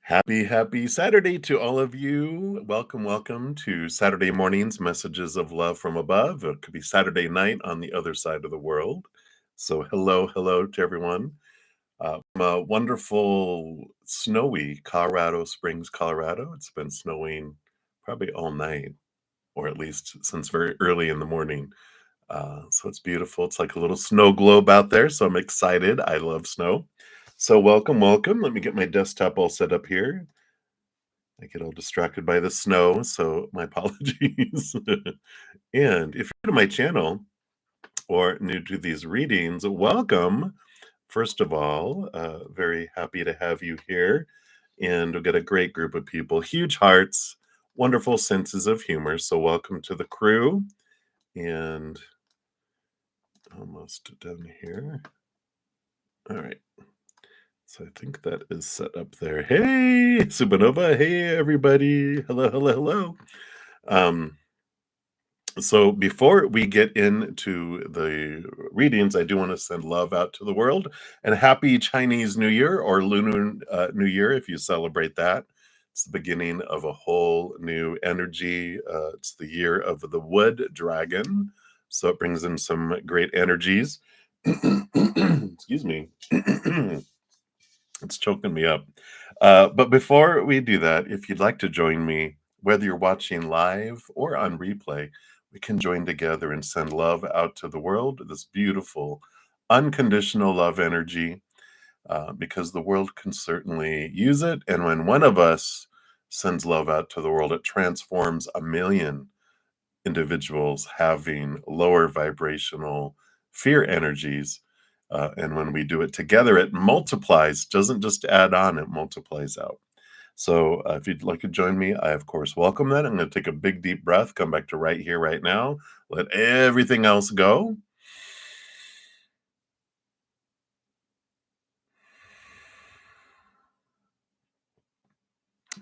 Happy Saturday to all of you. Welcome to Saturday morning's Messages of Love from Above. It could be Saturday night on the other side of the world. So, hello to everyone. From a wonderful, snowy Colorado Springs, Colorado. It's been snowing probably all night, or at least since very early in the morning. So, it's beautiful. It's like a little snow globe out there. So, I'm excited. I love snow. So, welcome. Let me get my desktop all set up here. I get all distracted by the snow, so my apologies. And if you're new to my channel or new to these readings, welcome. First of all, very happy to have you here. And we'll get a great group of people, huge hearts, wonderful senses of humor. So, welcome to the crew. And almost done here. All right. So I think that is set up there. Hey, Supernova. Hey, everybody. Hello. So before we get into the readings, I do want to send love out to the world and happy Chinese New Year or Lunar New Year if you celebrate that. It's the beginning of a whole new energy. It's the year of the wood dragon. So it brings in some great energies. Excuse me. It's choking me up. But before we do that, if you'd like to join me, whether you're watching live or on replay, we can join together and send love out to the world, this beautiful, unconditional love energy, because the world can certainly use it. And when one of us sends love out to the world, it transforms a million individuals having lower vibrational fear energies. And when we do it together, it multiplies, doesn't just add on, it multiplies out. So if you'd like to join me, I, of course, welcome that. I'm going to take a big, deep breath, come back to right here, right now, let everything else go.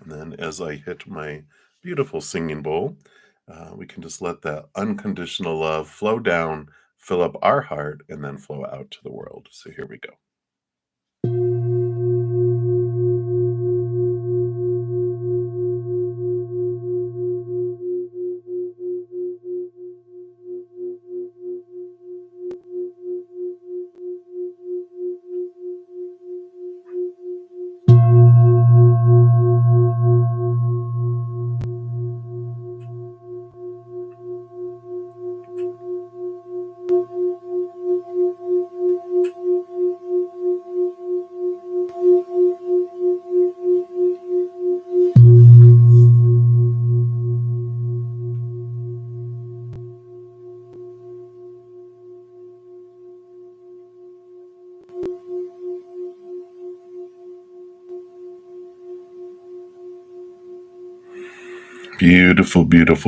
And then as I hit my beautiful singing bowl, we can just let that unconditional love flow down, fill up our heart, and then flow out to the world. So here we go.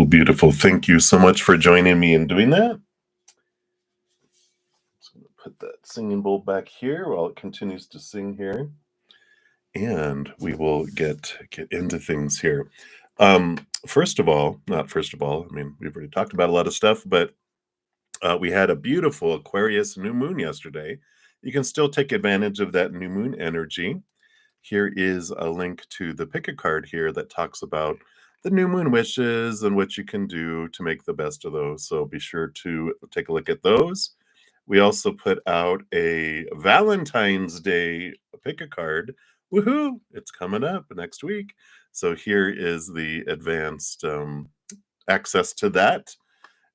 Beautiful. Thank you so much for joining me in doing that. Just going to put that singing bowl back here while it continues to sing here. And we will get into things here. First of all, I mean, we've already talked about a lot of stuff, but we had a beautiful Aquarius new moon yesterday. You can still take advantage of that new moon energy. Here is a link to the pick a card here that talks about the new moon wishes and what you can do to make the best of those. So be sure to take a look at those. We also put out a Valentine's Day pick a card. Woohoo! It's coming up next week. So here is the advanced access to that.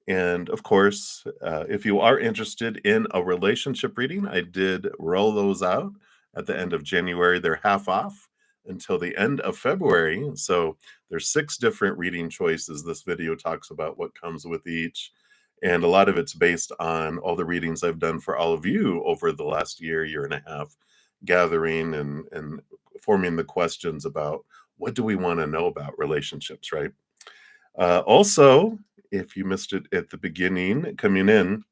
And of course, if you are interested in a relationship reading, I did roll those out at the end of January. They're half off until the end of February. So there's 6 different reading choices. This video talks about what comes with each. And a lot of it's based on all the readings I've done for all of you over the last year and a half, gathering and forming the questions about what do we want to know about relationships, right? Also, if you missed it at the beginning, coming in,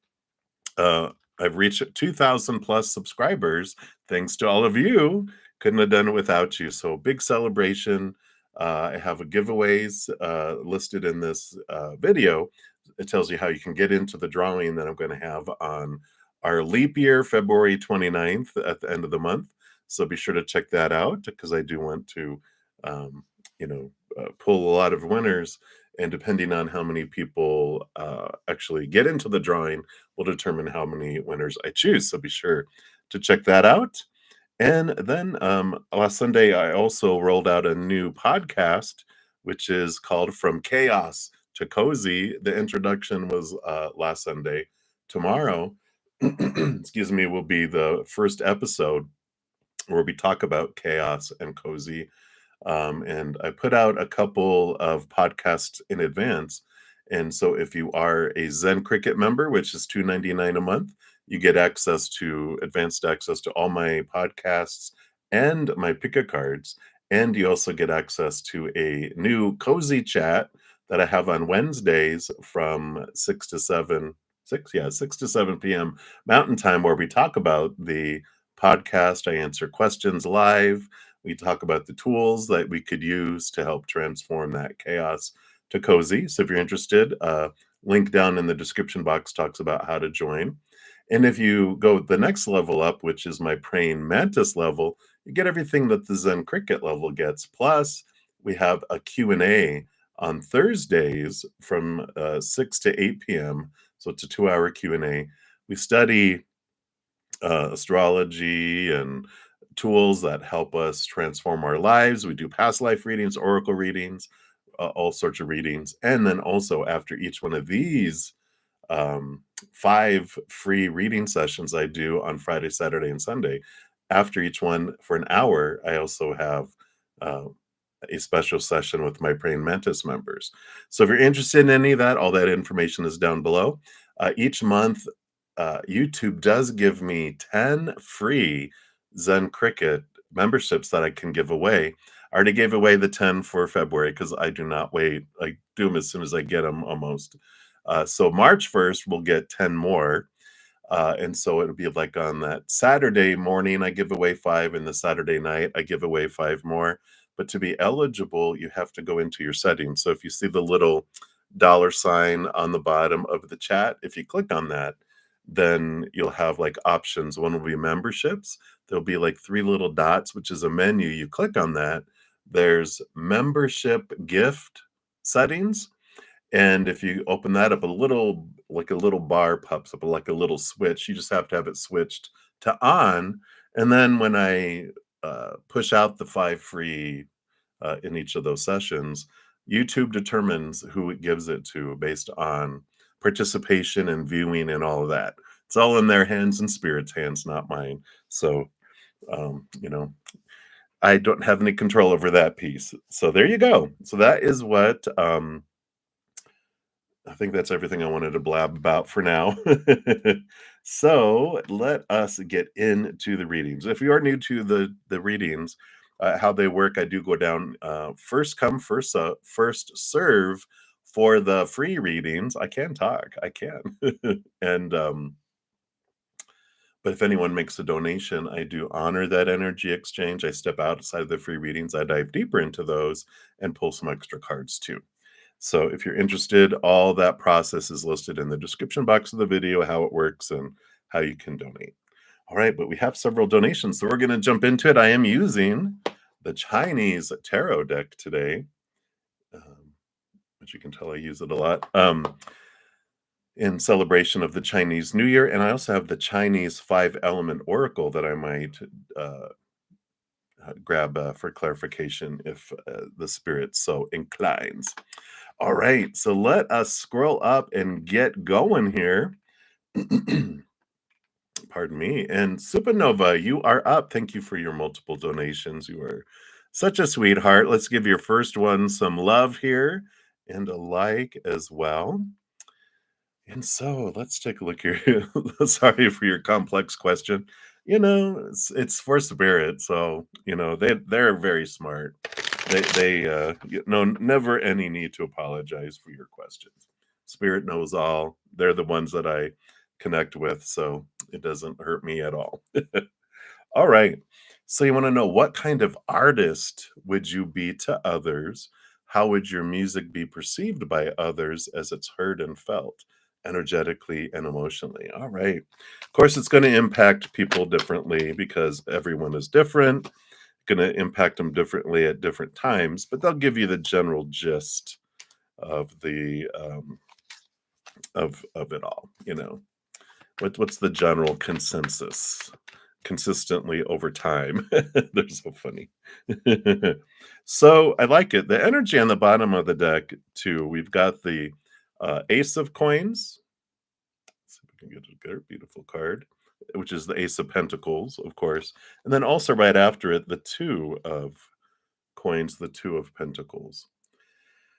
I've reached 2,000 plus subscribers. Thanks to all of you. Couldn't have done it without you. So big celebration. I have a giveaways listed in this video. It tells you how you can get into the drawing that I'm going to have on our leap year, February 29th at the end of the month. So be sure to check that out because I do want to pull a lot of winners, and depending on how many people actually get into the drawing will determine how many winners I choose. So be sure to check that out. And then last Sunday, I also rolled out a new podcast, which is called From Chaos to Cozy. The introduction was last Sunday. Tomorrow, excuse me, will be the first episode where we talk about chaos and cozy. And I put out a couple of podcasts in advance. And so if you are a Zen Cricket member, which is $2.99 a month, you get advanced access to all my podcasts and my pick cards. And you also get access to a new cozy chat that I have on Wednesdays from 6 to 7 p.m. Mountain Time, where we talk about the podcast. I answer questions live. We talk about the tools that we could use to help transform that chaos to cozy. So if you're interested, link down in the description box talks about how to join. And if you go the next level up, which is my praying mantis level, you get everything that the Zen Cricket level gets. Plus, we have a Q&A on Thursdays from 6 to 8 p.m. So it's a 2-hour Q&A. We study astrology and tools that help us transform our lives. We do past life readings, oracle readings, all sorts of readings. And then also after each one of these 5 free reading sessions I do on Friday, Saturday, and Sunday, after each one for an hour, I also have a special session with my Praying Mantis members. So if you're interested in any of that, all that information is down below. Each month, YouTube does give me 10 free Zen Cricket memberships that I can give away. I already gave away the 10 for February because I do not wait. I do them as soon as I get them almost. So March 1st, we'll get 10 more. And so it'll be like on that Saturday morning, I give away 5, and the Saturday night, I give away 5 more. But to be eligible, you have to go into your settings. So if you see the little $ on the bottom of the chat, if you click on that, then you'll have like options. One will be memberships. There'll be like 3 little dots, which is a menu. You click on that. There's membership gift settings. And if you open that up, a little bar pops up, like a little switch. You just have to have it switched to on. And then when I push out the 5 free in each of those sessions, YouTube determines who it gives it to based on participation and viewing and all of that. It's all in their hands and spirit's hands, not mine. So, I don't have any control over that piece. So there you go. So that is what I think that's everything I wanted to blab about for now. So let us get into the readings. If you are new to the readings, how they work, I do go down first come, first serve for the free readings. I can talk, I can. And but if anyone makes a donation, I do honor that energy exchange. I step outside of the free readings. I dive deeper into those and pull some extra cards too. So if you're interested, all that process is listed in the description box of the video, how it works and how you can donate. All right, but we have several donations, so we're going to jump into it. I am using the Chinese tarot deck today, which you can tell I use it a lot, in celebration of the Chinese New Year. And I also have the Chinese 5-element oracle that I might grab for clarification if the spirit so inclines. All right, so let us scroll up and get going here. Pardon me. And Supernova, you are up. Thank you for your multiple donations. You are such a sweetheart. Let's give your first one some love here and a like as well. And so let's take a look here. Sorry for your complex question. It's for spirit, so they're very smart. They never any need to apologize for your questions. Spirit knows all. They're the ones that I connect with, so it doesn't hurt me at all. All right. So you want to know, what kind of artist would you be to others? How would your music be perceived by others as it's heard and felt energetically and emotionally? All right. Of course, it's going to impact people differently because everyone is different. It going to impact them differently at different times, but they'll give you the general gist of the of it all. What's the general consensus? Consistently over time. They're so funny. So I like it. The energy on the bottom of the deck too. We've got the Ace of Coins. Let's see if we can get a good, beautiful card, which is the Ace of Pentacles, of course, and then also right after it, the Two of Coins, the Two of Pentacles.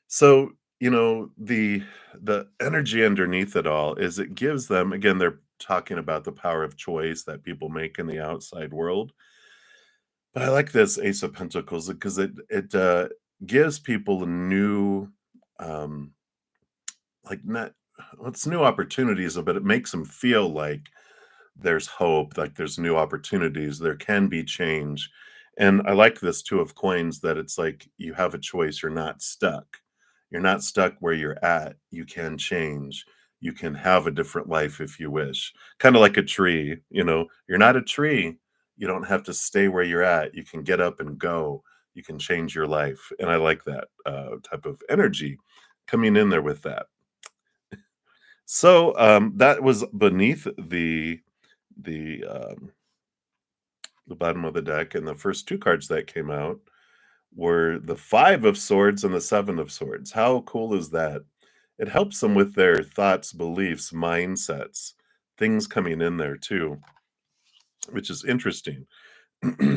So, the energy underneath it all is it gives them, again, they're talking about the power of choice that people make in the outside world. But I like this Ace of Pentacles because it gives people a new, um, like not well, it's new opportunities, but it makes them feel like there's hope, like there's new opportunities, there can be change. And I like this Two of Coins that it's like you have a choice, you're not stuck. You're not stuck where you're at. You can change. You can have a different life if you wish. Kind of like a tree, you're not a tree. You don't have to stay where you're at. You can get up and go. You can change your life. And I like that type of energy coming in there with that. So that was beneath the the bottom of the deck, and the first two cards that came out were the Five of Swords and the Seven of Swords. How cool is that? It helps them with their thoughts, beliefs, mindsets, things coming in there too, which is interesting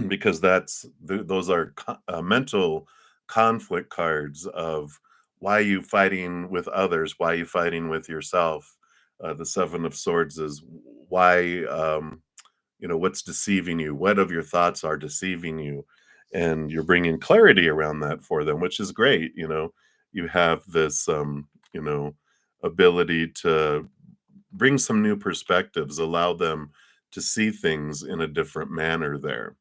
because those are mental conflict cards of why you fighting with others, why you fighting with yourself. The Seven of Swords is why what's deceiving you, what of your thoughts are deceiving you, and you're bringing clarity around that for them, which is great. You have this ability to bring some new perspectives, allow them to see things in a different manner there.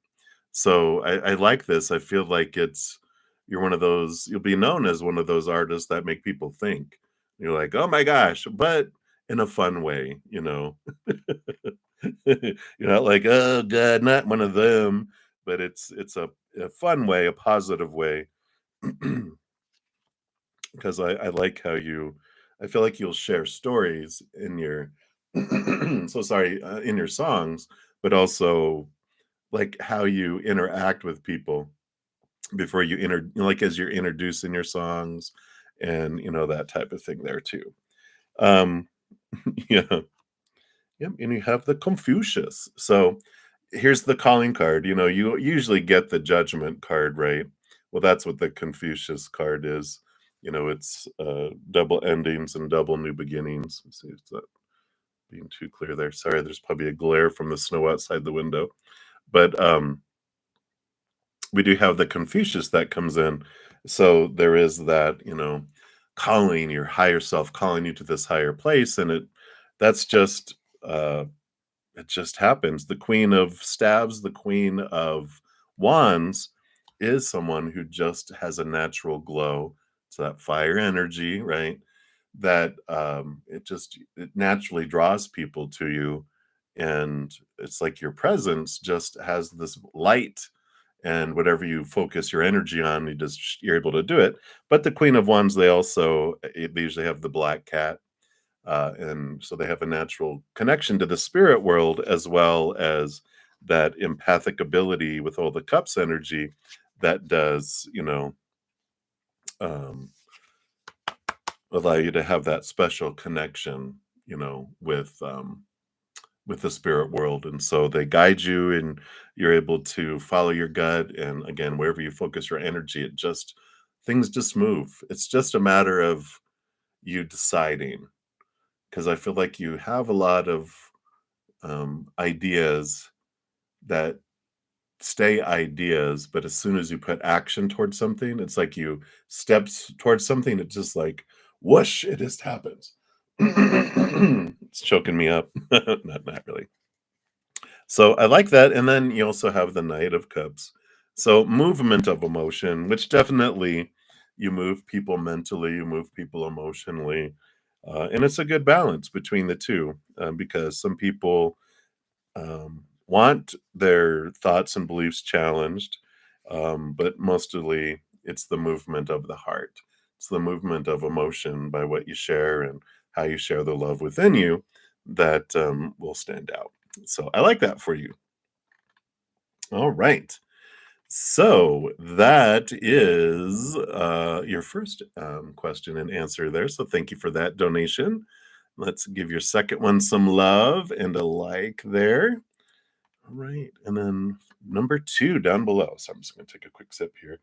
So I like this. I feel like you're one of those, you'll be known as one of those artists that make people think. You're like, oh my gosh, but in a fun way. You're not like, oh God, not one of them, but it's a fun way, a positive way, because I like how I feel like you'll share stories in your so sorry, in your songs, but also like how you interact with people before like as you're introducing your songs and that type of thing there too. Um, yeah. Yep, and you have the Confucius. So here's the calling card. You usually get the judgment card, right? Well, that's what the Confucius card is. It's double endings and double new beginnings. Let's see, it's not being too clear there. Sorry, there's probably a glare from the snow outside the window. But we do have the Confucius that comes in. So there is that, calling your higher self, calling you to this higher place. And that's just it just happens. The Queen of Staves, the Queen of Wands is someone who just has a natural glow. It's that fire energy, right? That it naturally draws people to you. And it's like your presence just has this light, and whatever you focus your energy on, you're able to do it. But the Queen of Wands, they usually have the black cat, and so they have a natural connection to the spirit world as well as that empathic ability with all the cups energy that does, um, allow you to have that special connection, with the spirit world. And so they guide you and you're able to follow your gut. And again, wherever you focus your energy, things just move. It's just a matter of you deciding, because I feel like you have a lot of ideas that stay ideas, but as soon as you put action towards something, it's like you steps towards something, it's just like whoosh, it just happens. It's choking me up. Not really. So I like that. And then you also have the Knight of Cups. So movement of emotion, which definitely you move people mentally, you move people emotionally. And it's a good balance between the two, because some people want their thoughts and beliefs challenged, but mostly it's the movement of the heart. It's the movement of emotion by what you share and how you share the love within you that will stand out. So I like that for you. All right. So that is your first question and answer there. So thank you for that donation. Let's give your second one some love and a like there. All right. And then number two down below. So I'm just going to take a quick sip here.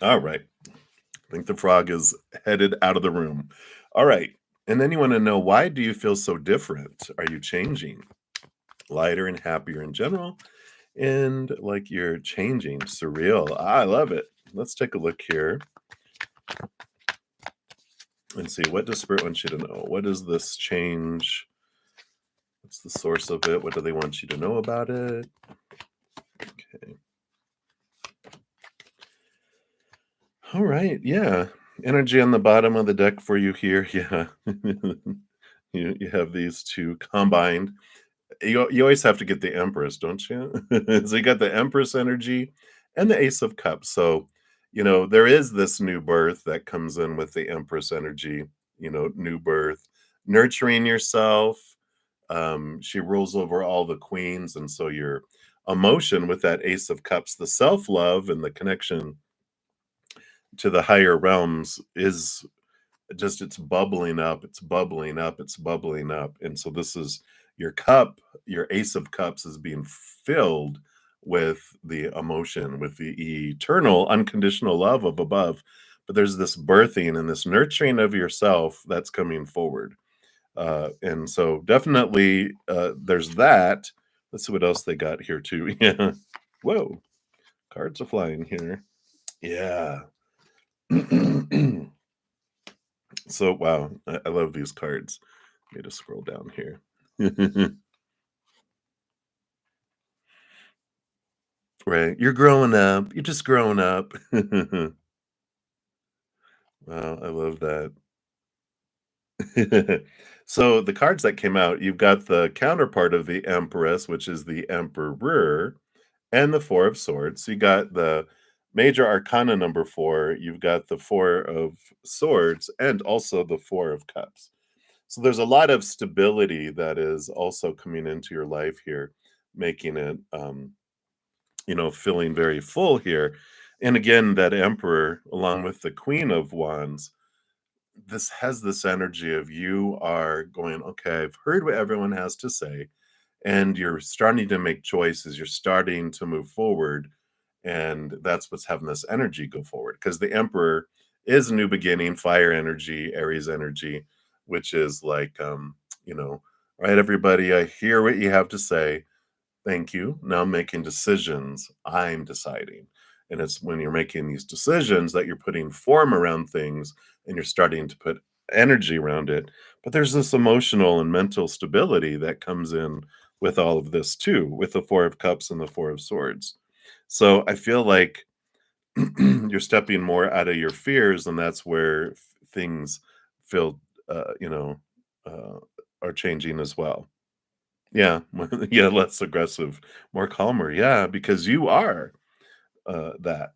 All right. I think the frog is headed out of the room. All right. And then you want to know, why do you feel so different? Are you changing? Lighter and happier in general? And like you're changing, surreal. I love it. Let's take a look here and see, what does Spirit want you to know? What is this change? What's the source of it? What do they want you to know about it? Okay. All right. Yeah. Energy on the bottom of the deck for you here. Yeah. You have these two combined. You always have to get the Empress, don't you? So you got the Empress energy and the Ace of Cups. So, there is this new birth that comes in with the Empress energy, new birth, nurturing yourself. She rules over all the queens. And so your emotion with that Ace of Cups, the self love and the connection to the higher realms is just, it's bubbling up, it's bubbling up, it's bubbling up. And so this is your cup, your Ace of Cups is being filled with the emotion, with the eternal unconditional love of above. But there's this birthing and this nurturing of yourself that's coming forward. And so definitely there's that. Let's see what else they got here too. Yeah. Whoa, cards are flying here. Yeah. So wow, I love these cards. Let me just scroll down here. Right, you're growing up. You're just growing up. Wow, I love that. So the cards that came out, you've got the counterpart of the Empress, which is the Emperor, and the Four of Swords. So you got the major arcana number 4, you've got the Four of Swords, and also the Four of Cups. So there's a lot of stability that is also coming into your life here, making it, feeling very full here. And again, that Emperor, along with the Queen of Wands, this has this energy of, you are going, okay, I've heard what everyone has to say, and you're starting to make choices. You're starting to move forward, and that's what's having this energy go forward, because the Emperor is a new beginning, fire energy, Aries energy, which is like, right, everybody, I hear what you have to say, thank you, now I'm making decisions, I'm deciding. And it's when you're making these decisions that you're putting form around things, and you're starting to put energy around it. But there's this emotional and mental stability that comes in with all of this too, with the Four of Cups and the Four of Swords. So I feel like you're stepping more out of your fears, and that's where things feel, uh, you know, uh, are changing as well. Yeah, yeah, less aggressive, more calmer. Yeah, because you are that.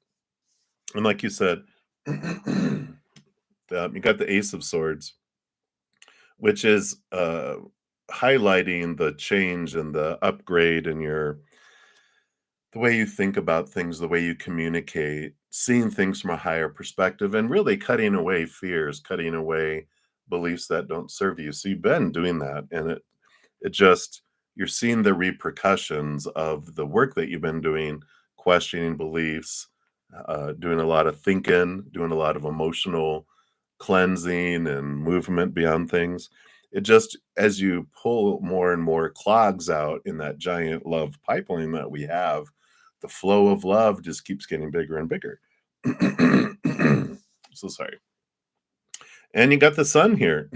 And like you said, you got the Ace of Swords, which is highlighting the change and the upgrade in the way you think about things, the way you communicate, seeing things from a higher perspective, and really cutting away fears, cutting away beliefs that don't serve you. So you've been doing that, and it just, you're seeing the repercussions of the work that you've been doing, questioning beliefs, doing a lot of thinking, doing a lot of emotional cleansing and movement beyond things. It just, as you pull more and more clogs out in that giant love pipeline that we have, the flow of love just keeps getting bigger and bigger. So sorry. And you got the sun here.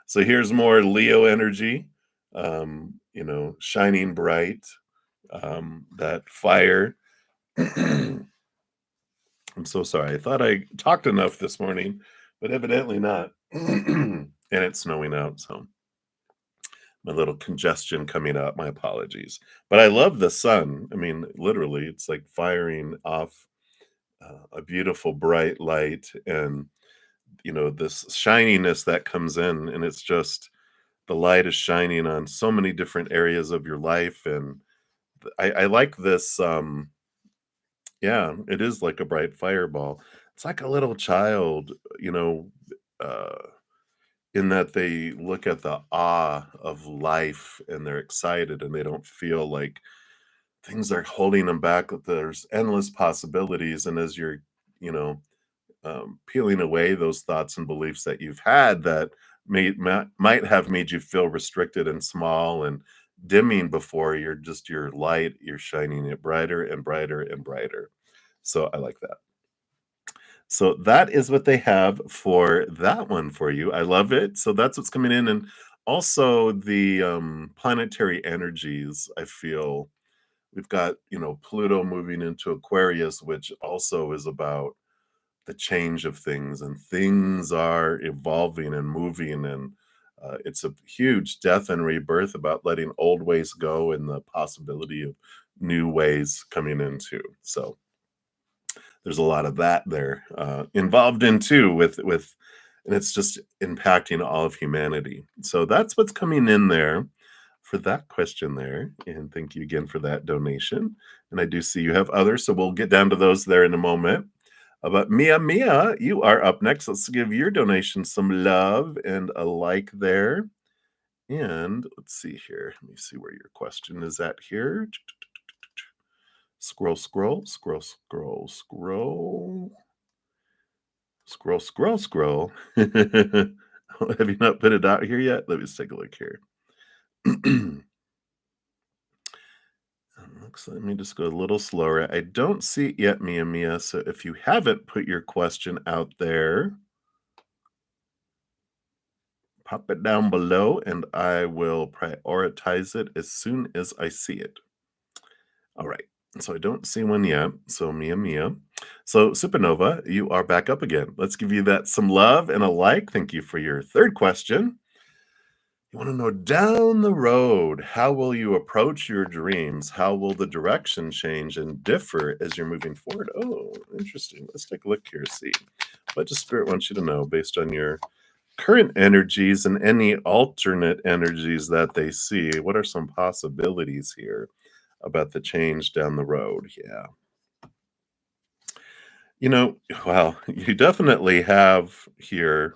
So here's more Leo energy, shining bright, that fire. I'm so sorry. I thought I talked enough this morning, but evidently not. And it's snowing out, so My little congestion coming up, my apologies. But I love the sun. I mean, literally, it's like firing off a beautiful bright light, and this shininess that comes in, and it's just the light is shining on so many different areas of your life. And I like this. Yeah, it is like a bright fireball. It's like a little child, you know, uh, in that they look at the awe of life and they're excited and they don't feel like things are holding them back. That there's endless possibilities. And as you're, you know, peeling away those thoughts and beliefs that you've had that might have made you feel restricted and small and dimming before, you're just your light, you're shining it brighter and brighter and brighter. So I like that. So that is what they have for that one for you. I love it. So that's what's coming in. And also the planetary energies, I feel we've got, Pluto moving into Aquarius, which also is about the change of things, and things are evolving and moving. And it's a huge death and rebirth about letting old ways go and the possibility of new ways coming into. So there's a lot of that there involved in too with and it's just impacting all of humanity. So that's what's coming in there for that question there. And thank you again for that donation. And I do see you have others, so we'll get down to those there in a moment. But Mia, you are up next. Let's give your donation some love and a like there. And let's see here. Let me see where your question is at here. Scroll, scroll, scroll, scroll, scroll. Scroll, scroll, scroll. Have you not put it out here yet? Let me just take a look here. Let me just go a little slower. I don't see it yet, Mia. So if you haven't put your question out there, pop it down below and I will prioritize it as soon as I see it. All right. So I don't see one yet. So Mia. So Supernova, you are back up again. Let's give you that some love and a like. Thank you for your third question. You want to know down the road, how will you approach your dreams? How will the direction change and differ as you're moving forward? Oh, interesting. Let's take a look here, see what does Spirit want you to know based on your current energies and any alternate energies that they see. What are some possibilities here about the change down the road? Yeah. Well, you definitely have here,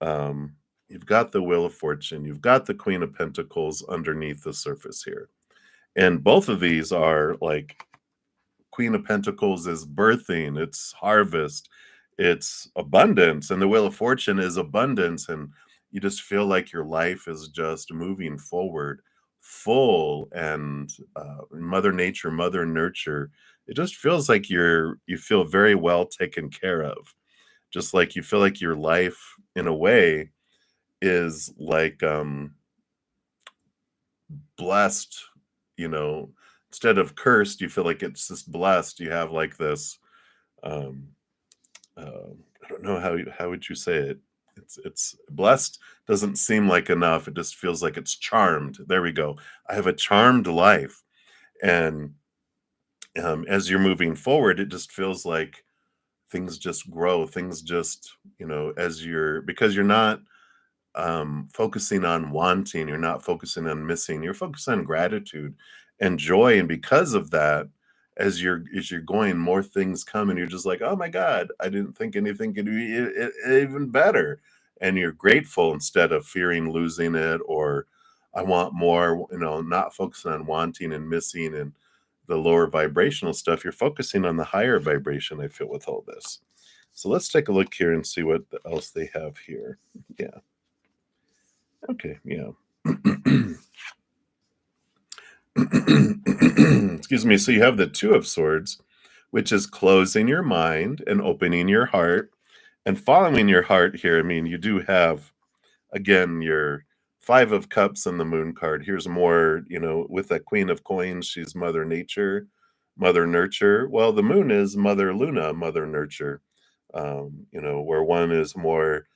um, you've got the Wheel of Fortune, you've got the Queen of Pentacles underneath the surface here. And both of these are like Queen of Pentacles is birthing, it's harvest, it's abundance, and the Wheel of Fortune is abundance. And you just feel like your life is just moving forward, full, and Mother Nature, Mother Nurture. It just feels like you feel very well taken care of. Just like you feel like your life, in a way, is like blessed, you know, instead of cursed, you feel like it's just blessed. You have like this um I don't know how would you say it. It's blessed doesn't seem like enough. It just feels like it's charmed. There we go. I have a charmed life. And as you're moving forward, it just feels like things just grow. Things just, as because you're not focusing on wanting, you're not focusing on missing, you're focused on gratitude and joy. And because of that, as you're going, more things come, and you're just like, oh my God, I didn't think anything could be even better. And you're grateful instead of fearing losing it, or I want more, not focusing on wanting and missing and the lower vibrational stuff. You're focusing on the higher vibration, I feel, with all this. So let's take a look here and see what else they have here. Yeah. Okay, yeah. Excuse me. So you have the Two of Swords, which is closing your mind and opening your heart and following your heart here. I mean, you do have, again, your Five of Cups and the Moon card. Here's more, with the Queen of Coins, she's Mother Nature, Mother Nurture. Well, the Moon is Mother Luna, Mother Nurture, where one is more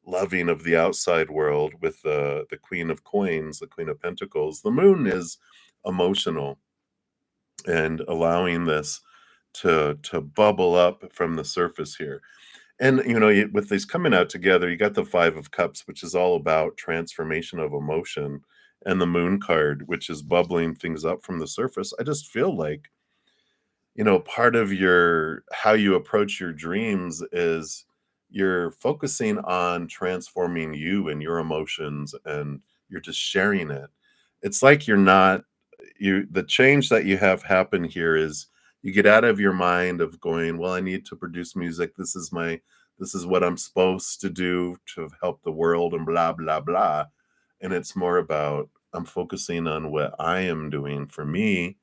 loving of the outside world with the Queen of Coins, the Queen of Pentacles. The moon is emotional, and allowing this to bubble up from the surface here. And with these coming out together, you got the Five of Cups, which is all about transformation of emotion, and the Moon card, which is bubbling things up from the surface. I just feel like, part of your how you approach your dreams is you're focusing on transforming you and your emotions, and you're just sharing it. It's like you're not you the change that you have happen here is you get out of your mind of going, well, I need to produce music. This is what I'm supposed to do to help the world and blah blah blah. And it's more about I'm focusing on what I am doing for me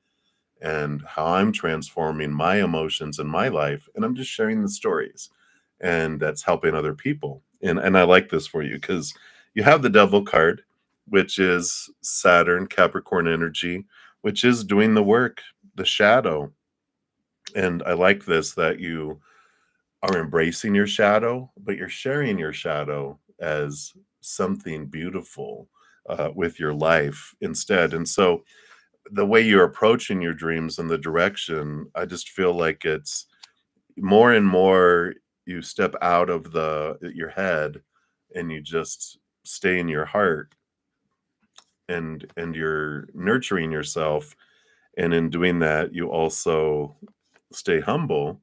and how I'm transforming my emotions in my life. And I'm just sharing the stories. And that's helping other people. And I like this for you because you have the Devil card, which is Saturn, Capricorn energy, which is doing the work, the shadow. And I like this that you are embracing your shadow, but you're sharing your shadow as something beautiful with your life instead. And so the way you're approaching your dreams and the direction, I just feel like it's more and more you step out of your head and you just stay in your heart, and you're nurturing yourself, and in doing that you also stay humble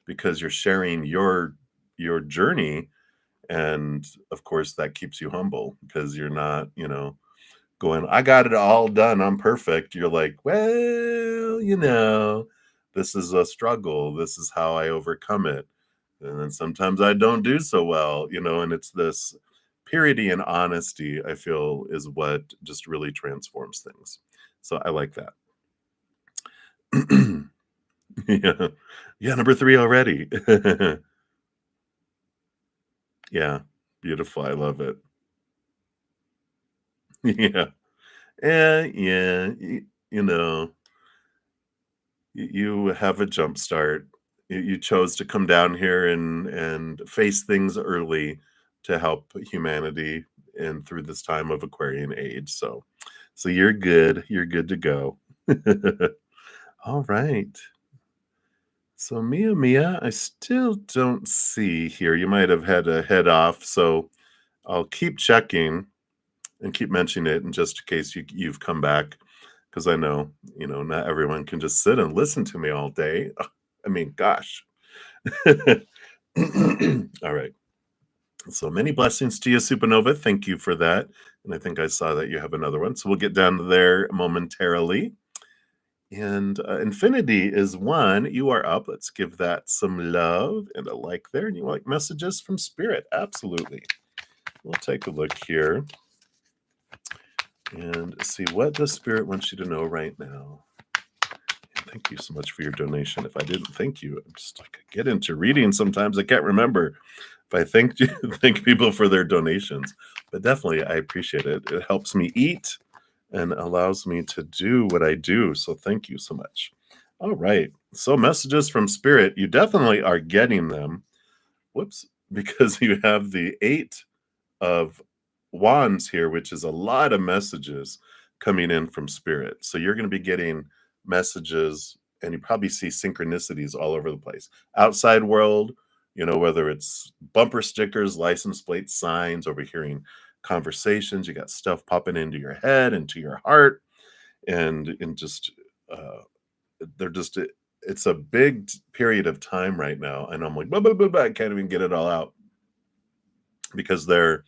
because you're sharing your journey, and of course that keeps you humble because you're not going, I got it all done, I'm perfect. You're like, well, this is a struggle. This is how I overcome it. And then sometimes I don't do so well, and it's this purity and honesty, I feel, is what just really transforms things. So I like that. Yeah. Yeah, number 3 already. Yeah, beautiful. I love it. Yeah. Yeah. You know, you have a jump start. You chose to come down here and face things early to help humanity and through this time of Aquarian age. So you're good. You're good to go. All right. So Mia, I still don't see here. You might have had to head off, so I'll keep checking and keep mentioning it, and just in case you've come back, because I know not everyone can just sit and listen to me all day. I mean, gosh. All right. So many blessings to you, Supernova. Thank you for that. And I think I saw that you have another one. So we'll get down to there momentarily. And Infinity is 1. You are up. Let's give that some love and a like there. And you like messages from Spirit? Absolutely. We'll take a look here and see what the Spirit wants you to know right now. And thank you so much for your donation. If I didn't thank you, I'm just like, I get into reading sometimes. I can't remember if I thank you, thank people for their donations. But definitely, I appreciate it. It helps me eat and allows me to do what I do. So thank you so much. All right. So messages from Spirit, you definitely are getting them. Whoops, because you have the 8 of Wands here, which is a lot of messages coming in from Spirit. So you're going to be getting messages, and you probably see synchronicities all over the place. Outside world, whether it's bumper stickers, license plates, signs, overhearing conversations, you got stuff popping into your head, into your heart, and just uh, they're just it's a big period of time right now, and I'm like, blah, blah, blah, blah, I can't even get it all out because they're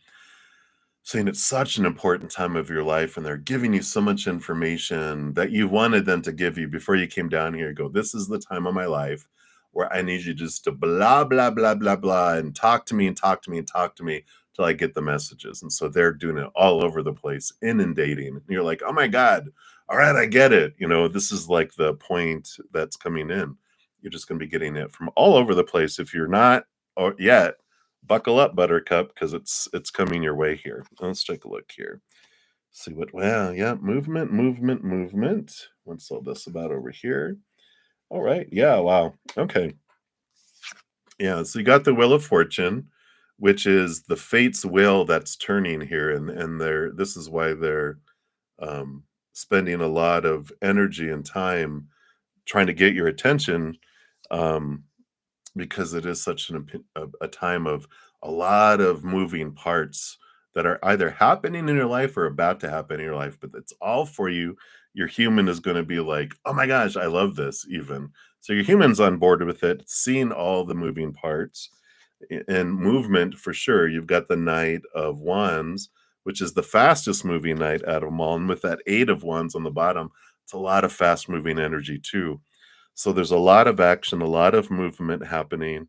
saying it's such an important time of your life, and they're giving you so much information that you wanted them to give you before you came down here. Go, this is the time of my life where I need you just to blah blah blah blah blah and talk to me and talk to me and talk to me till I get the messages. And so they're doing it all over the place, inundating, and you're like, oh my god, all right, I get it. This is like the point that's coming in. You're just going to be getting it from all over the place. If you're not or yet, buckle up, Buttercup, because it's coming your way here. Let's take a look here. See what, well, yeah, movement. What's all this about over here? All right. Yeah, wow. Okay. Yeah, so you got the Wheel of Fortune, which is the fate's will that's turning here, and this is why they're um, spending a lot of energy and time trying to get your attention, um, because it is such a time of a lot of moving parts that are either happening in your life or about to happen in your life, but it's all for you. Your human is going to be like, oh my gosh, I love this, even. So your human's on board with it, seeing all the moving parts and movement for sure. You've got the Knight of Wands, which is the fastest moving knight out of them all. And with that Eight of Wands on the bottom, it's a lot of fast moving energy too. So there's a lot of action, a lot of movement happening.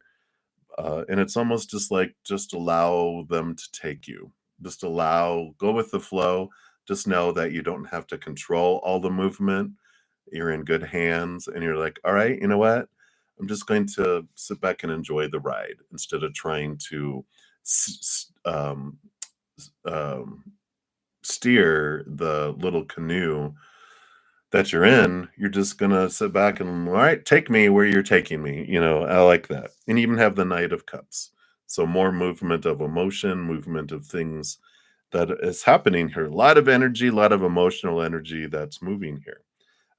And it's almost just like, just allow them to take you. Just go with the flow. Just know that you don't have to control all the movement. You're in good hands, and you're like, all right, you know what? I'm just going to sit back and enjoy the ride instead of trying to s- s- um, steer the little canoe that you're in. You're just gonna sit back and, all right, take me where you're taking me. I like that. And even have the Knight of Cups. So more movement of emotion, movement of things that is happening here. A lot of energy, a lot of emotional energy that's moving here.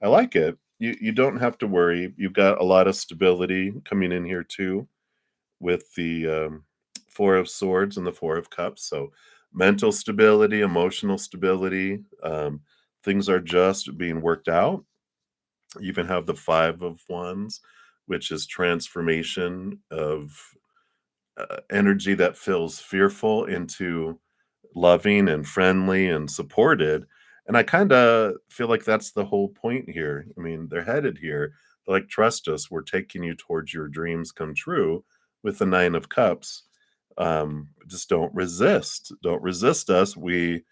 I like it. You don't have to worry. You've got a lot of stability coming in here too, with the Four of Swords and the Four of Cups. So mental stability, emotional stability. Things are just being worked out. You even have the Five of Wands, which is transformation of energy that feels fearful into loving and friendly and supported. And I kind of feel like that's the whole point here. I mean, they're headed here. They're like, trust us, we're taking you towards your dreams come true with the Nine of Cups. Just don't resist. Don't resist us. We're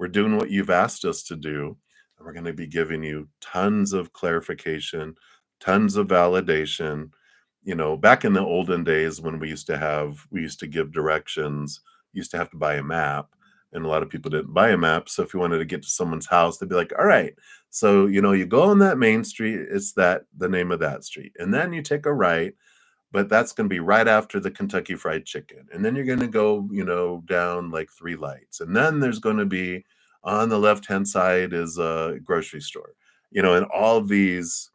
doing what you've asked us to do. And we're going to be giving you tons of clarification, tons of validation. Back in the olden days when we used to give directions, you used to have to buy a map, and a lot of people didn't buy a map. So if you wanted to get to someone's house, they'd be like, all right, so you go on that main street, it's the name of that street. And then you take a right, but that's going to be right after the Kentucky Fried Chicken. And then you're going to go, down like three lights. And then there's going to be on the left-hand side is a grocery store, and all these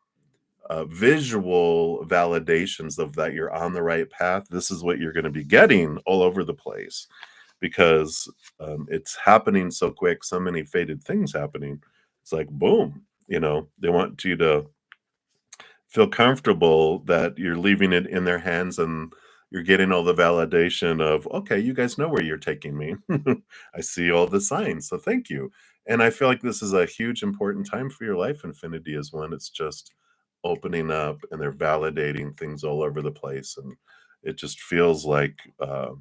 visual validations of that you're on the right path. This is what you're going to be getting all over the place, because it's happening so quick, so many fated things happening. It's like, boom, they want you to feel comfortable that you're leaving it in their hands, and you're getting all the validation of, okay, you guys know where you're taking me. I see all the signs, so thank you. And I feel like this is a huge important time for your life. Infinity is when it's just opening up, and they're validating things all over the place, and it just feels like, I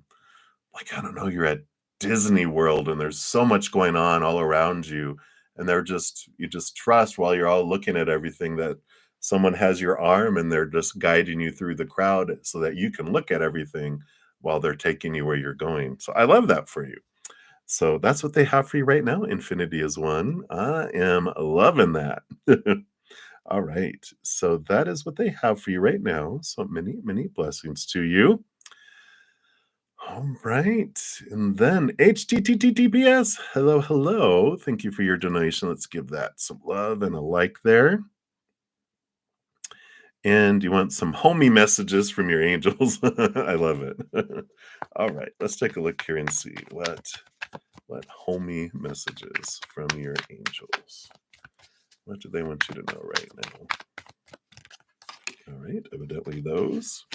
don't know, you're at Disney World and there's so much going on all around you, and you just trust, while you're all looking at everything, that someone has your arm and they're just guiding you through the crowd so that you can look at everything while they're taking you where you're going. So I love that for you. So that's what they have for you right now. Infinity is one. I am loving that. All right. So that is what they have for you right now. So many, many blessings to you. All right. And then HTTTPS. Hello, hello. Thank you for your donation. Let's give that some love and a like there. And you want some homey messages from your angels. I love it. All right. Let's take a look here and see what homey messages from your angels. What do they want you to know right now? All right. Evidently those.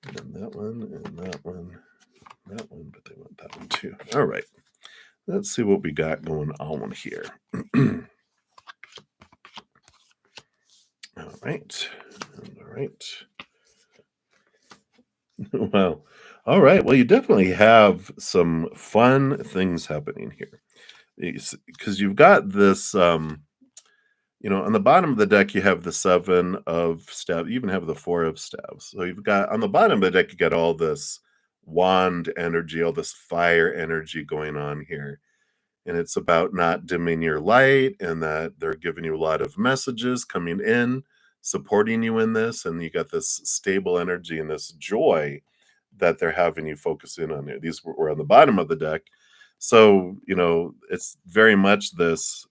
And then that one and that one. That one, but they want that one too. All right. Let's see what we got going on here. All right. All right. Well, all right. Well, you definitely have some fun things happening here, because you've got this, on the bottom of the deck, you have the Seven of Staves. You even have the Four of Staves. So you've got, on the bottom of the deck, you got all this wand energy, all this fire energy going on here. And it's about not dimming your light, and that they're giving you a lot of messages coming in, supporting you in this. And you got this stable energy and this joy that they're having you focus in on there. These were on the bottom of the deck. So, it's very much this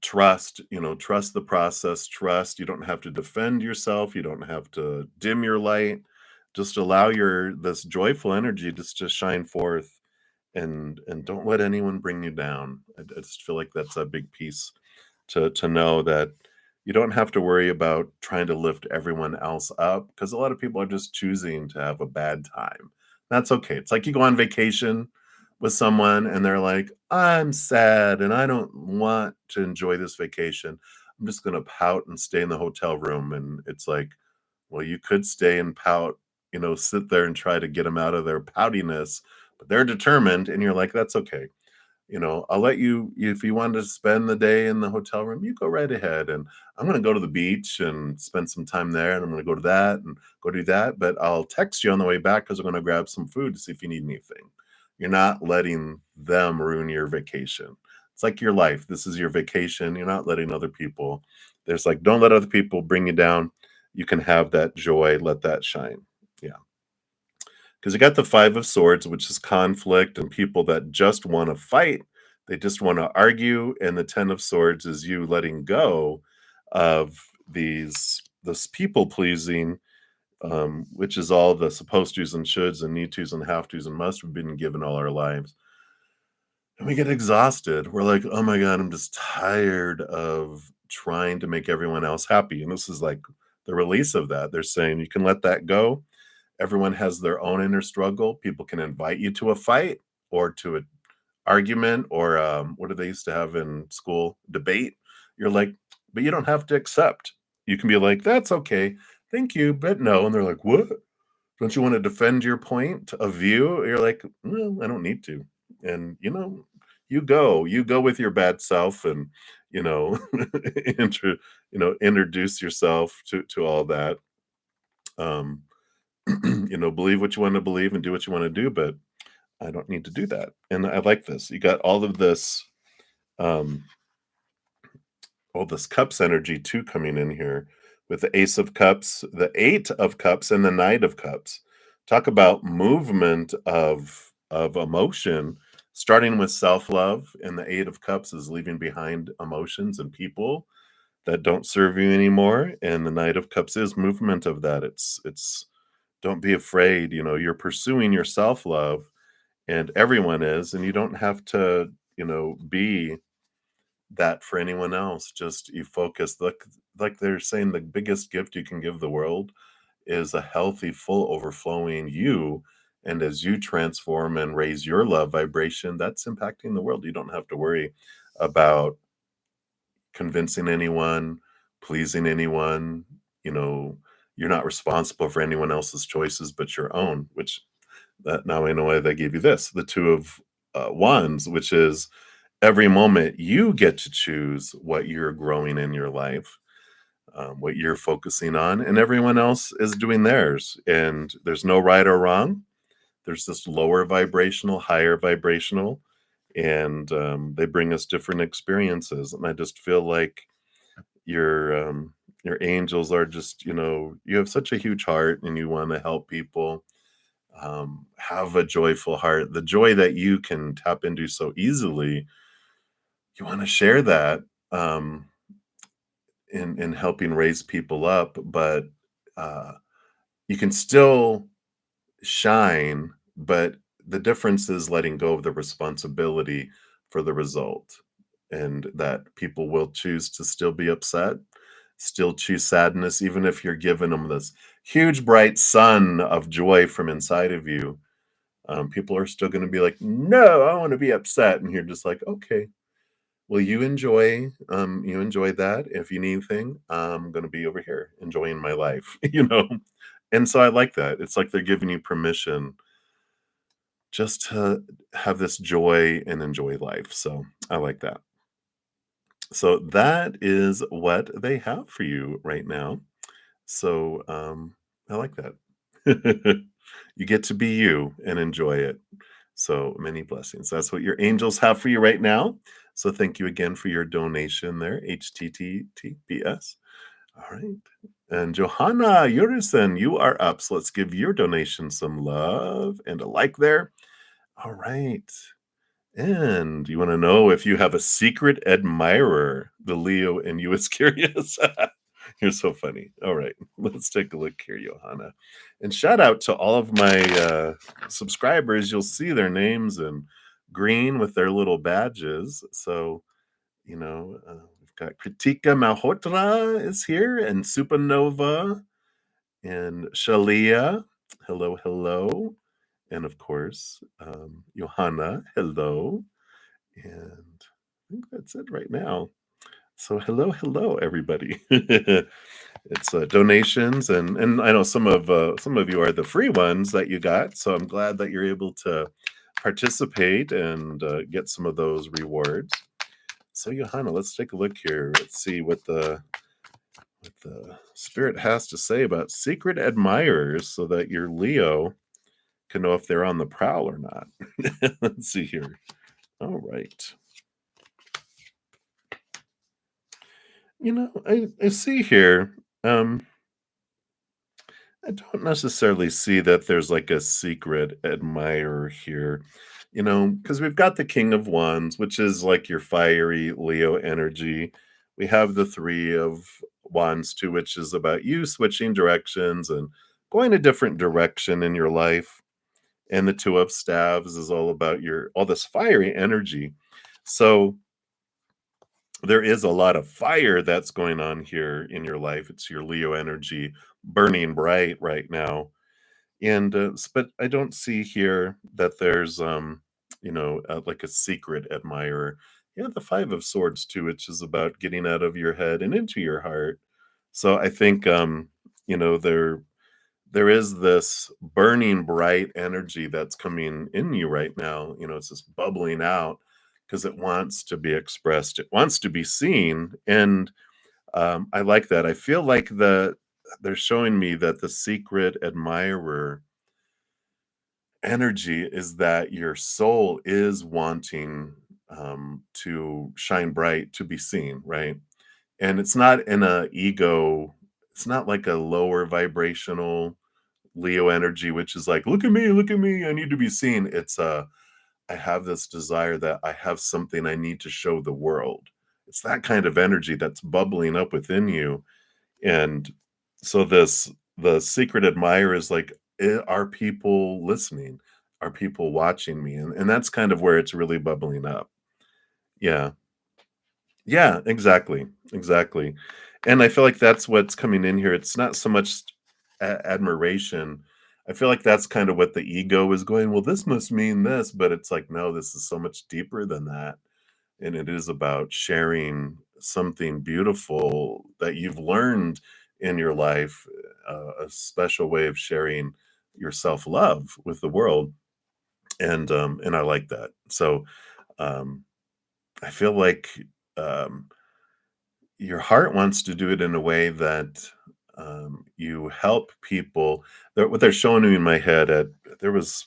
trust, trust the process, trust you don't have to defend yourself, you don't have to dim your light. Just allow your this joyful energy just to shine forth, and don't let anyone bring you down. I just feel like that's a big piece to know that you don't have to worry about trying to lift everyone else up, because a lot of people are just choosing to have a bad time. That's okay. It's like you go on vacation with someone and they're like, I'm sad and I don't want to enjoy this vacation. I'm just going to pout and stay in the hotel room. And it's like, well, you could stay and pout, sit there and try to get them out of their poutiness, but they're determined. And you're like, that's okay. I'll let you, if you want to spend the day in the hotel room, you go right ahead. And I'm going to go to the beach and spend some time there. And I'm going to go to that and go do that. But I'll text you on the way back because I'm going to grab some food to see if you need anything. You're not letting them ruin your vacation. It's like your life. This is your vacation. You're not letting other people. There's like, don't let other people bring you down. You can have that joy, let that shine. Yeah. Because you got the Five of Swords, which is conflict and people that just want to fight. They just want to argue. And the Ten of Swords is you letting go of this people pleasing, which is all the supposed tos and shoulds and need tos and have tos and must have been given all our lives. And we get exhausted. We're like, oh my God, I'm just tired of trying to make everyone else happy. And this is like the release of that. They're saying you can let that go. Everyone has their own inner struggle. People can invite you to a fight or to an argument or what do they used to have in school? Debate. You're like, but you don't have to accept. You can be like, that's okay. Thank you, but no. And they're like, what? Don't you want to defend your point of view? You're like, no, I don't need to. And you go with your bad self and you know introduce yourself to all that. Um believe what you want to believe and do what you want to do, but I don't need to do that. And I like this. You got um, all this cups energy too coming in here with the Ace of Cups, the Eight of Cups, and the Knight of Cups. Talk about movement of emotion, starting with self-love, and the Eight of Cups is leaving behind emotions and people that don't serve you anymore. And the Knight of Cups is movement of that. It's don't be afraid, you're pursuing your self-love and everyone is, and you don't have to, be that for anyone else. Just you focus, like they're saying, the biggest gift you can give the world is a healthy, full, overflowing you. And as you transform and raise your love vibration, that's impacting the world. You don't have to worry about convincing anyone, pleasing anyone. You know, you're not responsible for anyone else's choices but your own, which that now I know why they gave you this, the Two of Wands, which is every moment you get to choose what you're growing in your life, what you're focusing on, and everyone else is doing theirs. And there's no right or wrong. There's this lower vibrational, higher vibrational, and they bring us different experiences. And I just feel like your angels are just, you have such a huge heart and you want to help people. Have a joyful heart, the joy that you can tap into so easily. You want to share that in helping raise people up, but uh, you can still shine, but the difference is letting go of the responsibility for the result, and that people will choose to still be upset, still choose sadness, even if you're giving them this huge bright sun of joy from inside of you. People are still going to be like, no, I want to be upset, and you're just like, okay, well, you enjoy that. If you need anything, I'm going to be over here enjoying my life, and so I like that. It's like they're giving you permission just to have this joy and enjoy life. So I like that. So that is what they have for you right now. So I like that. You get to be you and enjoy it. So many blessings. That's what your angels have for you right now. So thank you again for your donation there, HTTTPS. All right. And Johanna Yurison, you are up. So let's give your donation some love and a like there. All right. And you want to know if you have a secret admirer? The Leo in you is curious. You're so funny. All right. Let's take a look here, Johanna. And shout out to all of my subscribers. You'll see their names in green with their little badges. So we've got Kritika Malhotra is here, and Supernova, and Shalia. Hello, hello. And of course, Johanna. Hello. And I think that's it right now. So hello, hello, everybody. It's donations, and I know some of you are the free ones that you got. So I'm glad that you're able to participate and get some of those rewards. So Johanna, let's take a look here. Let's see what the spirit has to say about secret admirers, so that your Leo can know if they're on the prowl or not. Let's see here. All right. I see here. I don't necessarily see that there's like a secret admirer here, because we've got the King of Wands, which is like your fiery Leo energy. We have the Three of Wands too, which is about you switching directions and going a different direction in your life. And the Two of Staves is all about all this fiery energy. So there is a lot of fire that's going on here in your life. It's your Leo energy burning bright right now. And but I don't see here that there's like a secret admirer. Yeah, the Five of Swords too, which is about getting out of your head and into your heart. So I think there is this burning bright energy that's coming in you right now. It's just bubbling out because it wants to be expressed. It wants to be seen. And I like that. I feel like they're showing me that the secret admirer energy is that your soul is wanting to shine bright, to be seen, right? And it's not in a ego, it's not like a lower vibrational Leo energy, which is like, look at me, I need to be seen. It's I have this desire that I have something I need to show the world. It's that kind of energy that's bubbling up within you. And so the secret admirer is like, are people listening? Are people watching me? And that's kind of where it's really bubbling up. Yeah. Yeah, exactly. Exactly. And I feel like that's what's coming in here. It's not so much admiration. I feel like that's kind of what the ego is going, well, this must mean this, but it's like, no, this is so much deeper than that. And it is about sharing something beautiful that you've learned in your life, a special way of sharing your self-love with the world. And I like that. So um I feel like um your heart wants to do it in a way that you help people. What they're showing me in my head, there was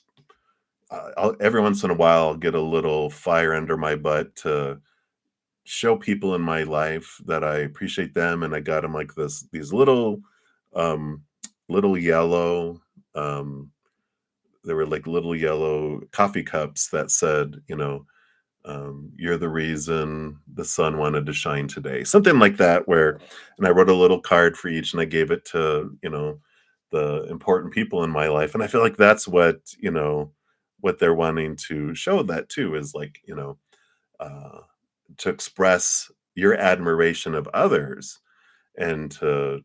every once in a while I'll get a little fire under my butt to show people in my life that I appreciate them, and I got them like these um, little yellow. Um, they were like little yellow coffee cups that said, you're the reason the sun wanted to shine today, something like that. And I wrote a little card for each, and I gave it to the important people in my life, and I feel like that's what they're wanting to show, that too, is like uh, to express your admiration of others, and to